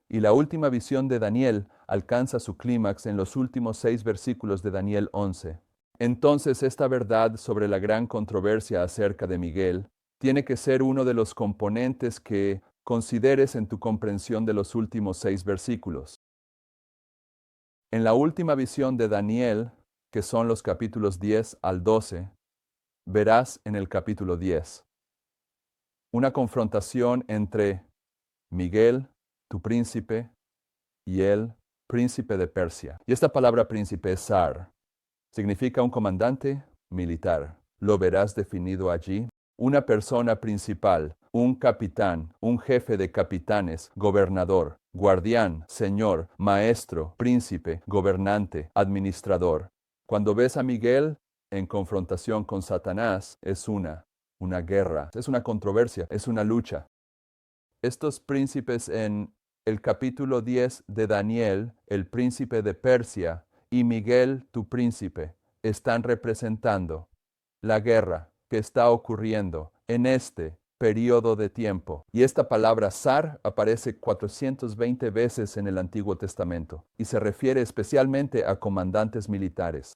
Speaker 1: Y la última visión de Daniel alcanza su clímax en los últimos 6 versículos de Daniel 11. Entonces, esta verdad sobre la gran controversia acerca de Miguel tiene que ser uno de los componentes que consideres en tu comprensión de los últimos 6 versículos. En la última visión de Daniel, que son los capítulos 10 al 12, verás en el capítulo 10 una confrontación entre Miguel, tu príncipe, y el príncipe de Persia. Y esta palabra príncipe es zar. Significa un comandante militar. Lo verás definido allí. Una persona principal, un capitán, un jefe de capitanes, gobernador, guardián, señor, maestro, príncipe, gobernante, administrador. Cuando ves a Miguel en confrontación con Satanás, es una guerra, es una controversia, es una lucha. Estos príncipes en el capítulo 10 de Daniel, el príncipe de Persia, y Miguel, tu príncipe, están representando la guerra que está ocurriendo en este periodo de tiempo. Y esta palabra zar aparece 420 veces en el Antiguo Testamento y se refiere especialmente a comandantes militares.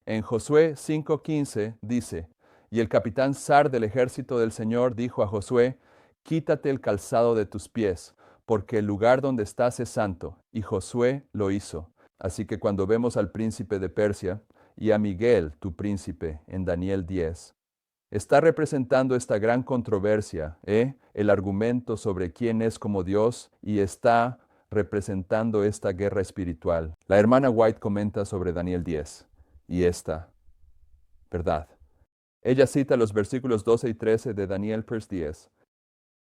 Speaker 1: En Josué 5:15 dice, «Y el capitán zar del ejército del Señor dijo a Josué, quítate el calzado de tus pies, porque el lugar donde estás es santo». Y Josué lo hizo. Así que cuando vemos al príncipe de Persia y a Miguel, tu príncipe, en Daniel 10, está representando esta gran controversia, el argumento sobre quién es como Dios, y está representando esta guerra espiritual. La hermana White comenta sobre Daniel 10 y esta verdad. Ella cita los versículos 12 y 13 de Daniel 10.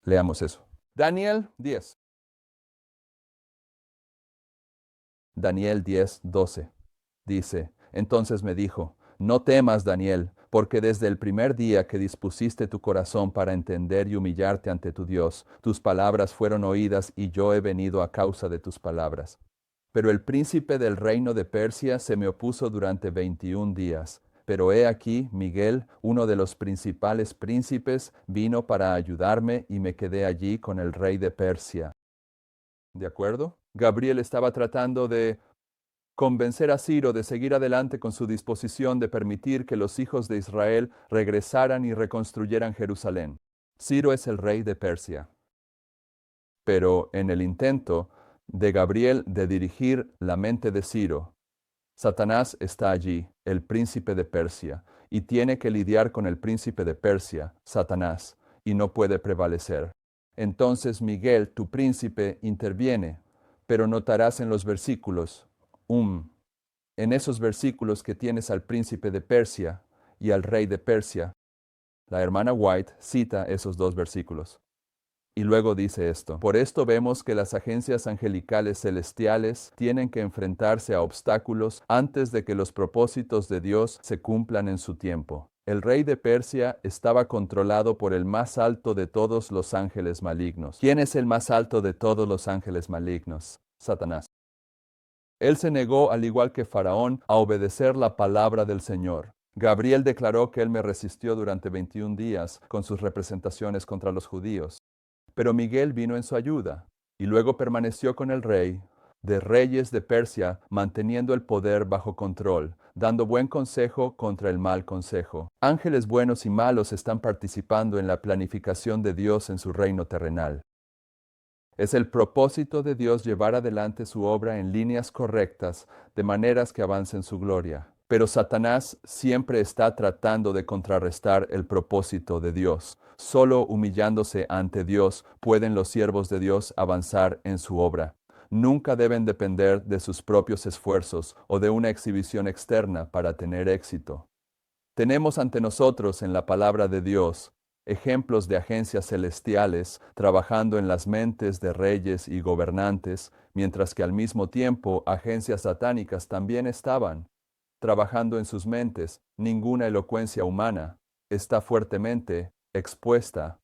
Speaker 1: Leamos eso. Daniel 10. Daniel 10:12. Dice, entonces me dijo, no temas, Daniel, porque desde el primer día que dispusiste tu corazón para entender y humillarte ante tu Dios, tus palabras fueron oídas y yo he venido a causa de tus palabras. Pero el príncipe del reino de Persia se me opuso durante 21 días. Pero he aquí, Miguel, uno de los principales príncipes, vino para ayudarme y me quedé allí con el rey de Persia. ¿De acuerdo? Gabriel estaba tratando de convencer a Ciro de seguir adelante con su disposición de permitir que los hijos de Israel regresaran y reconstruyeran Jerusalén. Ciro es el rey de Persia. Pero en el intento de Gabriel de dirigir la mente de Ciro, Satanás está allí, el príncipe de Persia, y tiene que lidiar con el príncipe de Persia, Satanás, y no puede prevalecer. Entonces Miguel, tu príncipe, interviene, pero notarás en los versículos, en esos versículos que tienes al príncipe de Persia y al rey de Persia, la hermana White cita esos 2 versículos. Y luego dice esto, por esto vemos que las agencias angelicales celestiales tienen que enfrentarse a obstáculos antes de que los propósitos de Dios se cumplan en su tiempo. El rey de Persia estaba controlado por el más alto de todos los ángeles malignos. ¿Quién es el más alto de todos los ángeles malignos? Satanás. Él se negó, al igual que Faraón, a obedecer la palabra del Señor. Gabriel declaró que él me resistió durante 21 días con sus representaciones contra los judíos. Pero Miguel vino en su ayuda, y luego permaneció con el rey de reyes de Persia, manteniendo el poder bajo control, dando buen consejo contra el mal consejo. Ángeles buenos y malos están participando en la planificación de Dios en su reino terrenal. Es el propósito de Dios llevar adelante su obra en líneas correctas, de maneras que avancen su gloria. Pero Satanás siempre está tratando de contrarrestar el propósito de Dios. Solo humillándose ante Dios pueden los siervos de Dios avanzar en su obra. Nunca deben depender de sus propios esfuerzos o de una exhibición externa para tener éxito. Tenemos ante nosotros en la palabra de Dios ejemplos de agencias celestiales trabajando en las mentes de reyes y gobernantes, mientras que al mismo tiempo agencias satánicas también estaban trabajando en sus mentes. Ninguna elocuencia humana está fuertemente expuesta,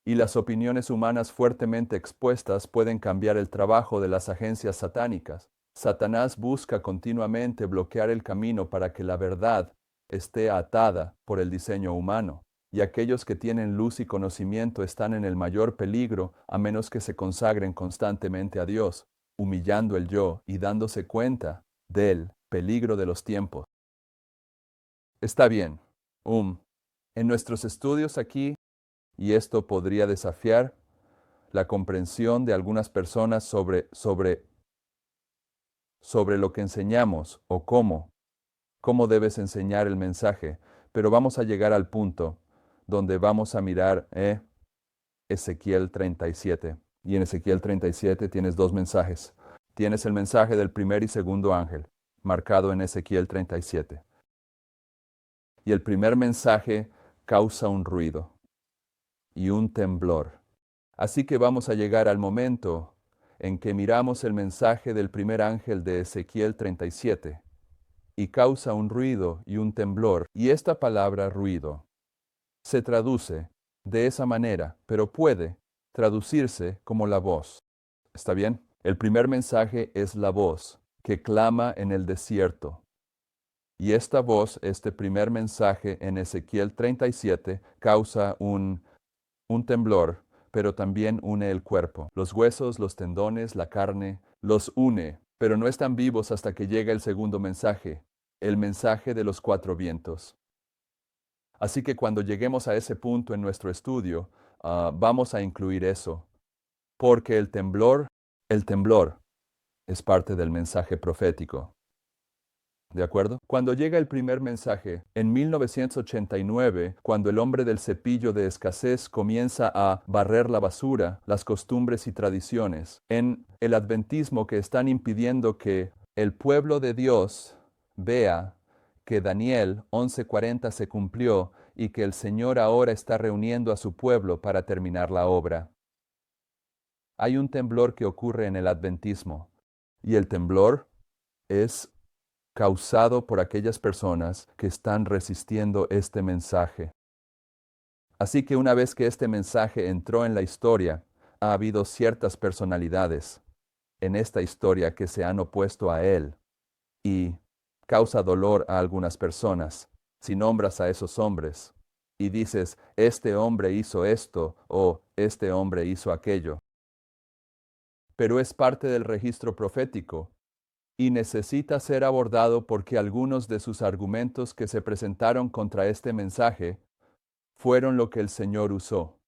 Speaker 1: y las opiniones humanas fuertemente expuestas pueden cambiar el trabajo de las agencias satánicas. Satanás busca continuamente bloquear el camino para que la verdad esté atada por el diseño humano, y aquellos que tienen luz y conocimiento están en el mayor peligro a menos que se consagren constantemente a Dios, humillando el yo y dándose cuenta del peligro de los tiempos. Está bien. En nuestros estudios aquí, y esto podría desafiar la comprensión de algunas personas sobre lo que enseñamos o cómo debes enseñar el mensaje, pero vamos a llegar al punto donde vamos a mirar Ezequiel 37. Y en Ezequiel 37 tienes dos mensajes. Tienes el mensaje del primer y segundo ángel, marcado en Ezequiel 37. Y el primer mensaje causa un ruido y un temblor. Así que vamos a llegar al momento en que miramos el mensaje del primer ángel de Ezequiel 37 y causa un ruido y un temblor. Y esta palabra ruido se traduce de esa manera, pero puede traducirse como la voz. ¿Está bien? El primer mensaje es la voz que clama en el desierto. Y esta voz, este primer mensaje en Ezequiel 37, causa un temblor, pero también une el cuerpo. Los huesos, los tendones, la carne, los une, pero no están vivos hasta que llega el segundo mensaje, el mensaje de los cuatro vientos. Así que cuando lleguemos a ese punto en nuestro estudio, vamos a incluir eso, porque el temblor es parte del mensaje profético. ¿De acuerdo? Cuando llega el primer mensaje, en 1989, cuando el hombre del cepillo de escasez comienza a barrer la basura, las costumbres y tradiciones, en el adventismo que están impidiendo que el pueblo de Dios vea que Daniel 11:40 se cumplió y que el Señor ahora está reuniendo a su pueblo para terminar la obra. Hay un temblor que ocurre en el adventismo, y el temblor es causado por aquellas personas que están resistiendo este mensaje. Así que una vez que este mensaje entró en la historia, ha habido ciertas personalidades en esta historia que se han opuesto a él y causa dolor a algunas personas. Si nombras a esos hombres y dices, este hombre hizo esto o este hombre hizo aquello. Pero es parte del registro profético y necesita ser abordado porque algunos de sus argumentos que se presentaron contra este mensaje fueron lo que el Señor usó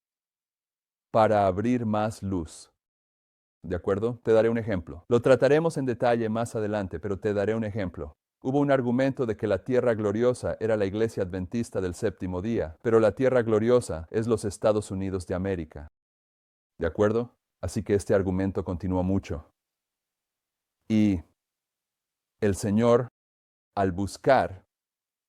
Speaker 1: para abrir más luz. ¿De acuerdo? Te daré un ejemplo. Lo trataremos en detalle más adelante, pero te daré un ejemplo. Hubo un argumento de que la tierra gloriosa era la iglesia adventista del séptimo día, pero la tierra gloriosa es los Estados Unidos de América. ¿De acuerdo? Así que este argumento continuó mucho. Y el Señor, al buscar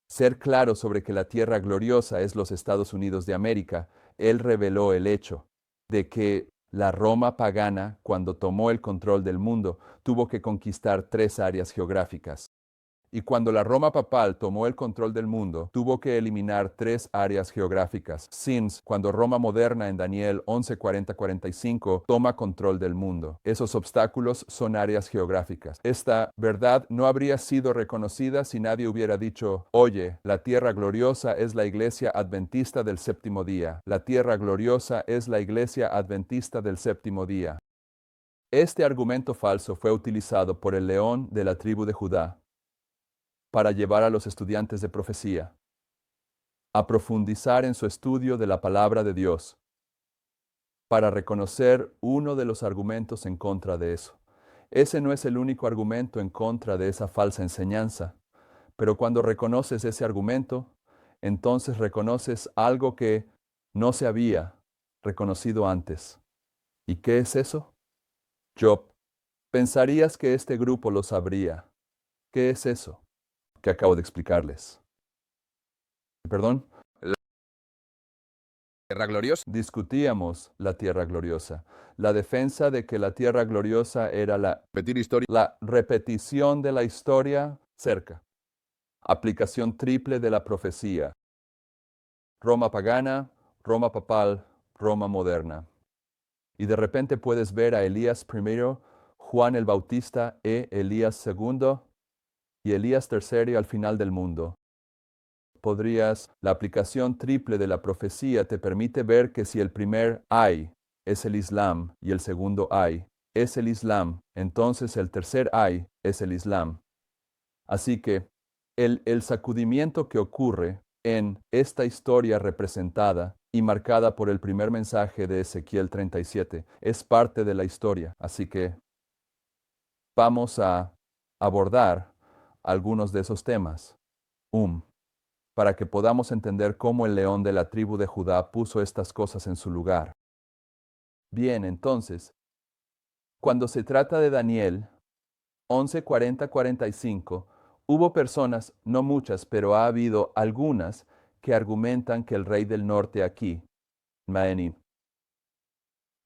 Speaker 1: ser claro sobre que la tierra gloriosa es los Estados Unidos de América, Él reveló el hecho de que la Roma pagana, cuando tomó el control del mundo, tuvo que conquistar 3 áreas geográficas. Y cuando la Roma papal tomó el control del mundo, tuvo que eliminar 3 áreas geográficas. Since, cuando Roma moderna en Daniel 11:40-45 toma control del mundo. Esos obstáculos son áreas geográficas. Esta verdad no habría sido reconocida si nadie hubiera dicho, oye, la tierra gloriosa es la iglesia adventista del séptimo día. La tierra gloriosa es la iglesia adventista del séptimo día. Este argumento falso fue utilizado por el león de la tribu de Judá para llevar a los estudiantes de profecía a profundizar en su estudio de la palabra de Dios para reconocer uno de los argumentos en contra de eso. Ese no es el único argumento en contra de esa falsa enseñanza, pero cuando reconoces ese argumento, entonces reconoces algo que no se había reconocido antes. ¿Y qué es eso? Job, pensarías que este grupo lo sabría. ¿Qué es eso que acabo de explicarles? ¿Perdón?
Speaker 5: ¿Tierra gloriosa?
Speaker 1: Discutíamos la tierra gloriosa. La defensa de que la tierra gloriosa era
Speaker 5: Repetir historia.
Speaker 1: la repetición de la historia cerca. Aplicación triple de la profecía. Roma pagana, Roma papal, Roma moderna. Y de repente puedes ver a Elías primero, Juan el Bautista Elías segundo y Elías tercero al final del mundo. La aplicación triple de la profecía te permite ver que si el primer ay es el Islam y el segundo ay es el Islam, entonces el tercer ay es el Islam. Así que el sacudimiento que ocurre en esta historia representada y marcada por el primer mensaje de Ezequiel 37 es parte de la historia. Así que vamos a abordar algunos de esos temas. Para que podamos entender cómo el león de la tribu de Judá puso estas cosas en su lugar. Bien, entonces, cuando se trata de Daniel 11:40-45, hubo personas, no muchas, pero ha habido algunas que argumentan que el rey del norte aquí, Maení.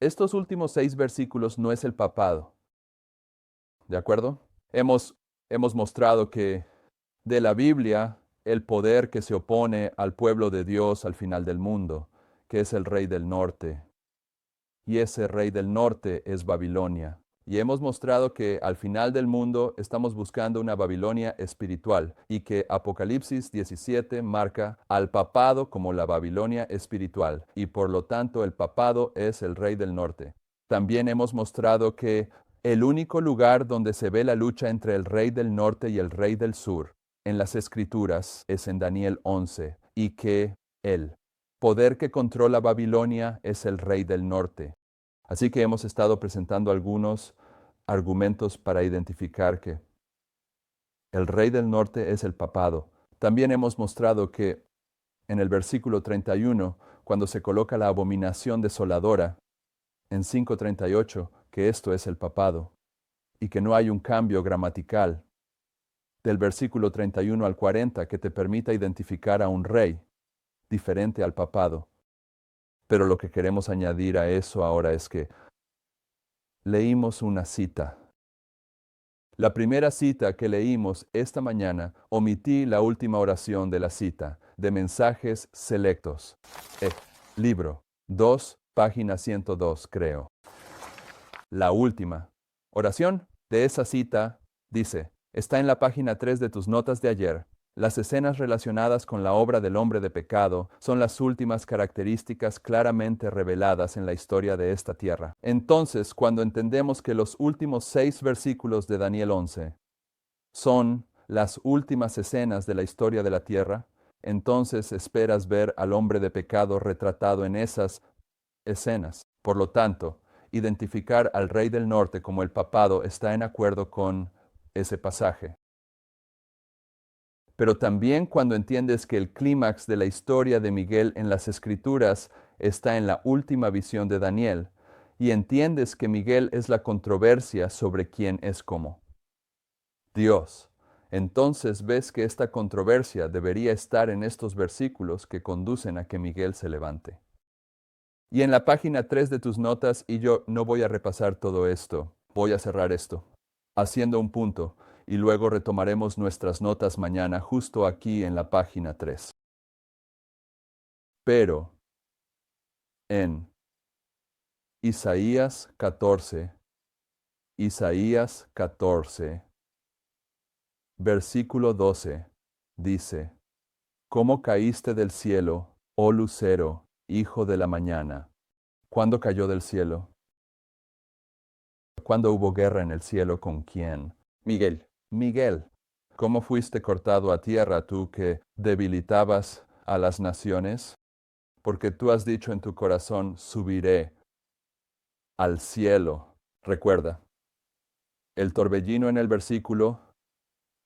Speaker 1: Estos últimos 6 versículos no es el papado. ¿De acuerdo? Hemos mostrado que de la Biblia el poder que se opone al pueblo de Dios al final del mundo, que es el rey del norte. Y ese rey del norte es Babilonia. Y hemos mostrado que al final del mundo estamos buscando una Babilonia espiritual y que Apocalipsis 17 marca al papado como la Babilonia espiritual y por lo tanto el papado es el rey del norte. También hemos mostrado que el único lugar donde se ve la lucha entre el rey del norte y el rey del sur en las Escrituras es en Daniel 11, y que el poder que controla Babilonia es el rey del norte. Así que hemos estado presentando algunos argumentos para identificar que el rey del norte es el papado. También hemos mostrado que en el versículo 31, cuando se coloca la abominación desoladora, en 5:38, que esto es el papado, y que no hay un cambio gramatical del versículo 31 al 40 que te permita identificar a un rey diferente al papado. Pero lo que queremos añadir a eso ahora es que leímos una cita. La primera cita que leímos esta mañana, omití la última oración de la cita, de mensajes selectos. Libro 2, página 102, creo. La última oración de esa cita dice: está en la página 3 de tus notas de ayer. Las escenas relacionadas con la obra del hombre de pecado son las últimas características claramente reveladas en la historia de esta tierra. Entonces, cuando entendemos que los últimos 6 versículos de Daniel 11 son las últimas escenas de la historia de la tierra, entonces esperas ver al hombre de pecado retratado en esas escenas. Por lo tanto, identificar al rey del norte como el papado está en acuerdo con ese pasaje. Pero también cuando entiendes que el clímax de la historia de Miguel en las Escrituras está en la última visión de Daniel, y entiendes que Miguel es la controversia sobre quién es como Dios, entonces ves que esta controversia debería estar en estos versículos que conducen a que Miguel se levante. Y en la página 3 de tus notas, y yo no voy a repasar todo esto, voy a cerrar esto, haciendo un punto, y luego retomaremos nuestras notas mañana justo aquí en la página 3. Pero en Isaías 14, versículo 12, dice: ¿Cómo caíste del cielo, oh lucero, hijo de la mañana? ¿Cuándo cayó del cielo? ¿Cuándo hubo guerra en el cielo? ¿Con quién?
Speaker 5: Miguel.
Speaker 1: Miguel. ¿Cómo fuiste cortado a tierra tú que debilitabas a las naciones? Porque tú has dicho en tu corazón: subiré al cielo. Recuerda, el torbellino en el versículo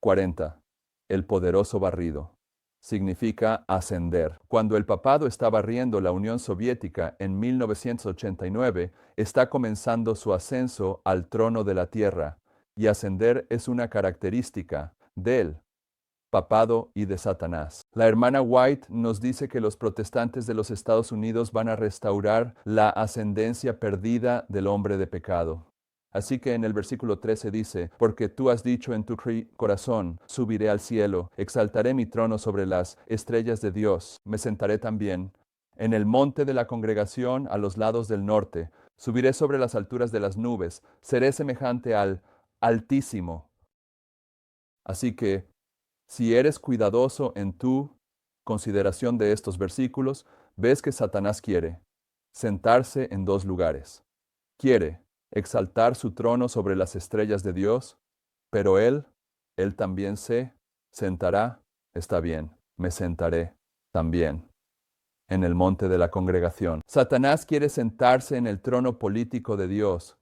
Speaker 1: 40, el poderoso barrido, significa ascender. Cuando el papado está barriendo la Unión Soviética en 1989, está comenzando su ascenso al trono de la tierra, y ascender es una característica del papado y de Satanás. La hermana White nos dice que los protestantes de los Estados Unidos van a restaurar la ascendencia perdida del hombre de pecado. Así que en el versículo 13 dice, porque tú has dicho en tu corazón, subiré al cielo, exaltaré mi trono sobre las estrellas de Dios, me sentaré también en el monte de la congregación a los lados del norte, subiré sobre las alturas de las nubes, seré semejante al Altísimo. Así que, si eres cuidadoso en tu consideración de estos versículos, ves que Satanás quiere sentarse en dos lugares. Quiere exaltar su trono sobre las estrellas de Dios, pero él también se sentará, está bien, me sentaré también en el monte de la congregación. Satanás quiere sentarse en el trono político de Dios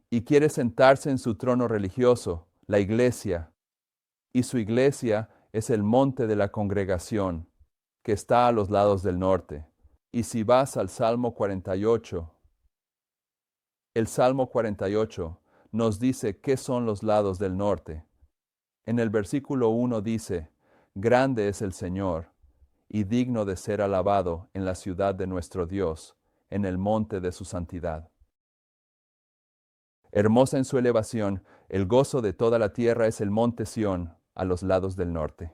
Speaker 1: y quiere sentarse en su trono religioso, la iglesia, y su iglesia es el monte de la congregación, que está a los lados del norte. Y si vas al Salmo 48, el Salmo 48 nos dice qué son los lados del norte. En el versículo 1 dice, grande es el Señor, y digno de ser alabado en la ciudad de nuestro Dios, en el monte de su santidad. Hermosa en su elevación, el gozo de toda la tierra es el monte Sión, a los lados del norte.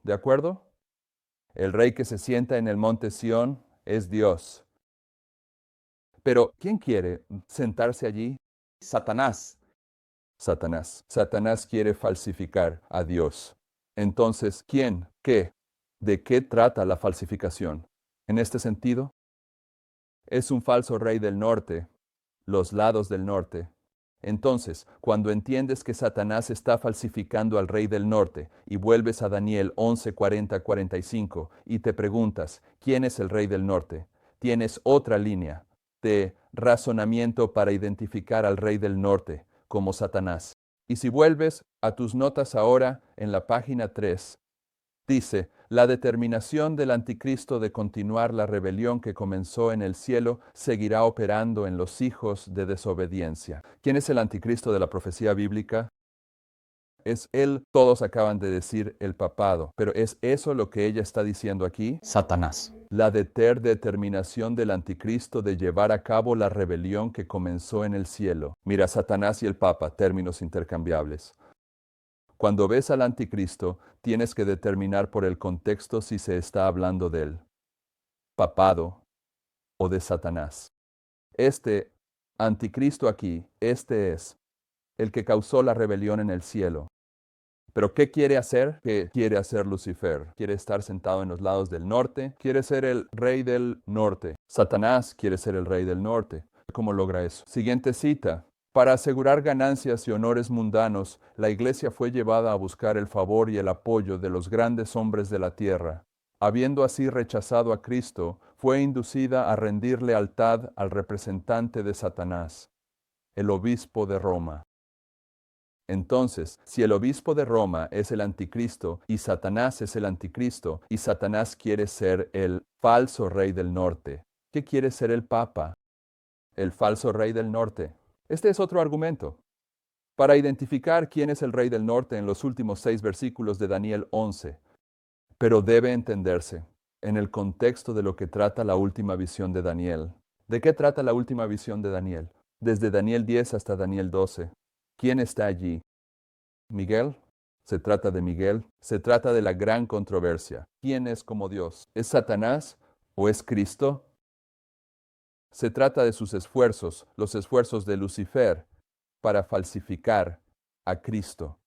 Speaker 1: ¿De acuerdo? El rey que se sienta en el monte Sión es Dios. Pero, ¿quién quiere sentarse allí? Satanás. Satanás quiere falsificar a Dios. Entonces, ¿quién? ¿Qué? ¿De qué trata la falsificación? En este sentido, es un falso rey del norte, los lados del norte. Entonces, cuando entiendes que Satanás está falsificando al rey del norte y vuelves a Daniel 11:40-45 y te preguntas, ¿quién es el rey del norte? Tienes otra línea de razonamiento para identificar al rey del norte como Satanás. Y si vuelves a tus notas ahora en la página 3, dice, la determinación del anticristo de continuar la rebelión que comenzó en el cielo seguirá operando en los hijos de desobediencia. ¿Quién es el anticristo de la profecía bíblica? Es él, todos acaban de decir el papado, pero ¿es eso lo que ella está diciendo aquí?
Speaker 5: Satanás.
Speaker 1: La determinación del anticristo de llevar a cabo la rebelión que comenzó en el cielo. Mira, Satanás y el Papa, términos intercambiables. Cuando ves al anticristo, tienes que determinar por el contexto si se está hablando del papado o de Satanás. Este anticristo aquí, este es el que causó la rebelión en el cielo. ¿Pero qué quiere hacer? ¿Qué quiere hacer Lucifer? ¿Quiere estar sentado en los lados del norte? ¿Quiere ser el rey del norte? Satanás quiere ser el rey del norte. ¿Cómo logra eso? Siguiente cita. Para asegurar ganancias y honores mundanos, la iglesia fue llevada a buscar el favor y el apoyo de los grandes hombres de la tierra. Habiendo así rechazado a Cristo, fue inducida a rendir lealtad al representante de Satanás, el obispo de Roma. Entonces, si el obispo de Roma es el anticristo y Satanás es el anticristo y Satanás quiere ser el falso rey del norte, ¿qué quiere ser el papa? El falso rey del norte. Este es otro argumento. Para identificar quién es el rey del norte en los últimos 6 versículos de Daniel 11, pero debe entenderse en el contexto de lo que trata la última visión de Daniel. ¿De qué trata la última visión de Daniel? Desde Daniel 10 hasta Daniel 12. ¿Quién está allí? ¿Miguel? Se trata de Miguel. Se trata de la gran controversia. ¿Quién es como Dios? ¿Es Satanás o es Cristo? Se trata de sus esfuerzos, los esfuerzos de Lucifer, para falsificar a Cristo.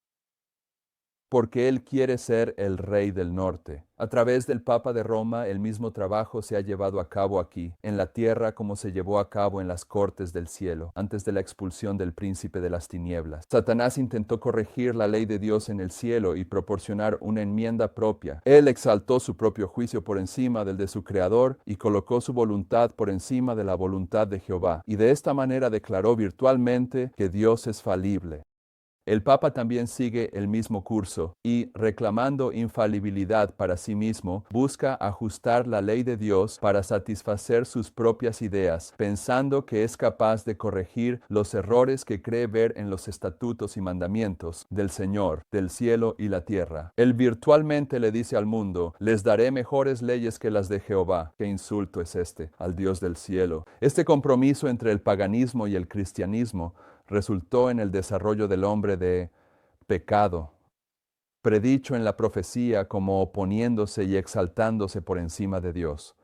Speaker 1: porque Él quiere ser el Rey del Norte. A través del Papa de Roma, el mismo trabajo se ha llevado a cabo aquí, en la tierra como se llevó a cabo en las cortes del cielo, antes de la expulsión del príncipe de las tinieblas. Satanás intentó corregir la ley de Dios en el cielo y proporcionar una enmienda propia. Él exaltó su propio juicio por encima del de su Creador y colocó su voluntad por encima de la voluntad de Jehová, y de esta manera declaró virtualmente que Dios es falible. El Papa también sigue el mismo curso y, reclamando infalibilidad para sí mismo, busca ajustar la ley de Dios para satisfacer sus propias ideas, pensando que es capaz de corregir los errores que cree ver en los estatutos y mandamientos del Señor, del cielo y la tierra. Él virtualmente le dice al mundo: les daré mejores leyes que las de Jehová. ¿Qué insulto es este al Dios del cielo? Este compromiso entre el paganismo y el cristianismo resultó en el desarrollo del hombre de pecado, predicho en la profecía como oponiéndose y exaltándose por encima de Dios.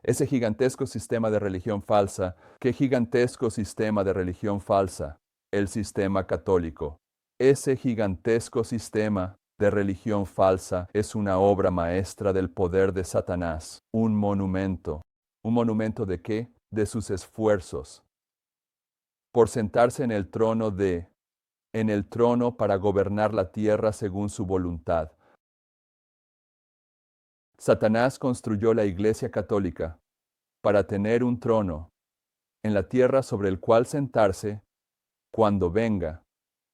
Speaker 1: Ese gigantesco sistema de religión falsa, ¿qué gigantesco sistema de religión falsa? El sistema católico. Ese gigantesco sistema de religión falsa es una obra maestra del poder de Satanás, un monumento. ¿Un monumento de qué? De sus esfuerzos por sentarse en el trono para gobernar la tierra según su voluntad. Satanás construyó la Iglesia Católica para tener un trono en la tierra sobre el cual sentarse cuando venga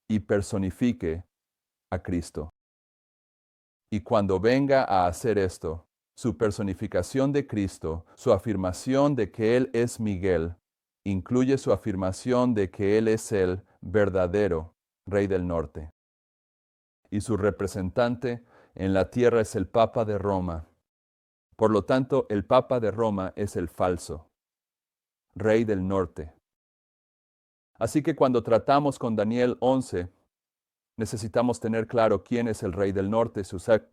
Speaker 1: y personifique a Cristo. Y cuando venga a hacer esto, su personificación de Cristo, su afirmación de que Él es Miguel, incluye su afirmación de que Él es el verdadero Rey del Norte. Y su representante en la tierra es el Papa de Roma. Por lo tanto, el Papa de Roma es el falso Rey del Norte. Así que cuando tratamos con Daniel 11, necesitamos tener claro quién es el Rey del Norte, Susak,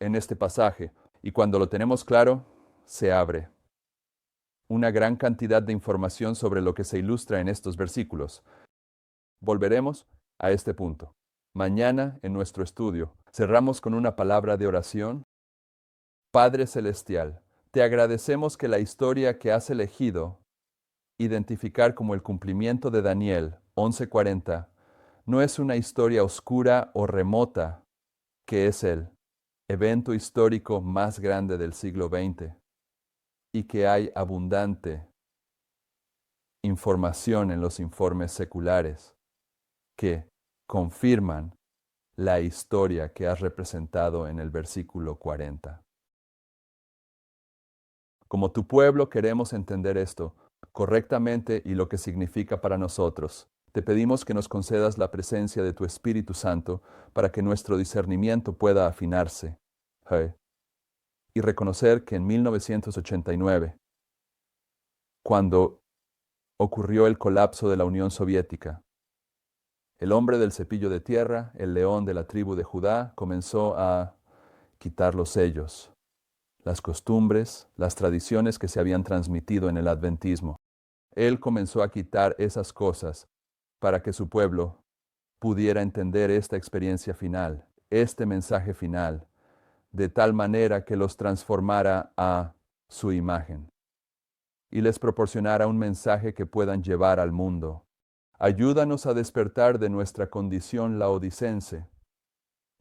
Speaker 1: en este pasaje. Y cuando lo tenemos claro, se abre una gran cantidad de información sobre lo que se ilustra en estos versículos. Volveremos a este punto. Mañana, en nuestro estudio, cerramos con una palabra de oración. Padre Celestial, te agradecemos que la historia que has elegido identificar como el cumplimiento de Daniel 11:40 no es una historia oscura o remota, que es el evento histórico más grande del siglo XX, y que hay abundante información en los informes seculares que confirman la historia que has representado en el versículo 40. Como tu pueblo queremos entender esto correctamente y lo que significa para nosotros. Te pedimos que nos concedas la presencia de tu Espíritu Santo para que nuestro discernimiento pueda afinarse. Y reconocer que en 1989, cuando ocurrió el colapso de la Unión Soviética, el hombre del cepillo de tierra, el león de la tribu de Judá, comenzó a quitar los sellos, las costumbres, las tradiciones que se habían transmitido en el adventismo. Él comenzó a quitar esas cosas para que su pueblo pudiera entender esta experiencia final, este mensaje final, de tal manera que los transformara a su imagen y les proporcionara un mensaje que puedan llevar al mundo. Ayúdanos a despertar de nuestra condición laodicense,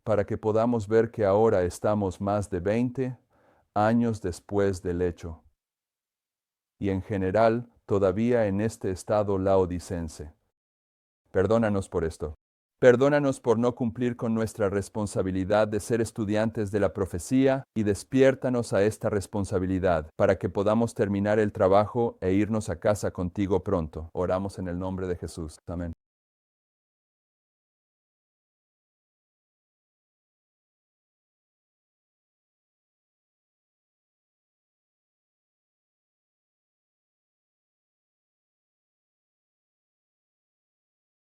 Speaker 1: para que podamos ver que ahora estamos más de 20 años después del hecho, y en general todavía en este estado laodicense. Perdónanos por esto. Perdónanos por no cumplir con nuestra responsabilidad de ser estudiantes de la profecía y despiértanos a esta responsabilidad para que podamos terminar el trabajo e irnos a casa contigo pronto. Oramos en el nombre de Jesús. Amén.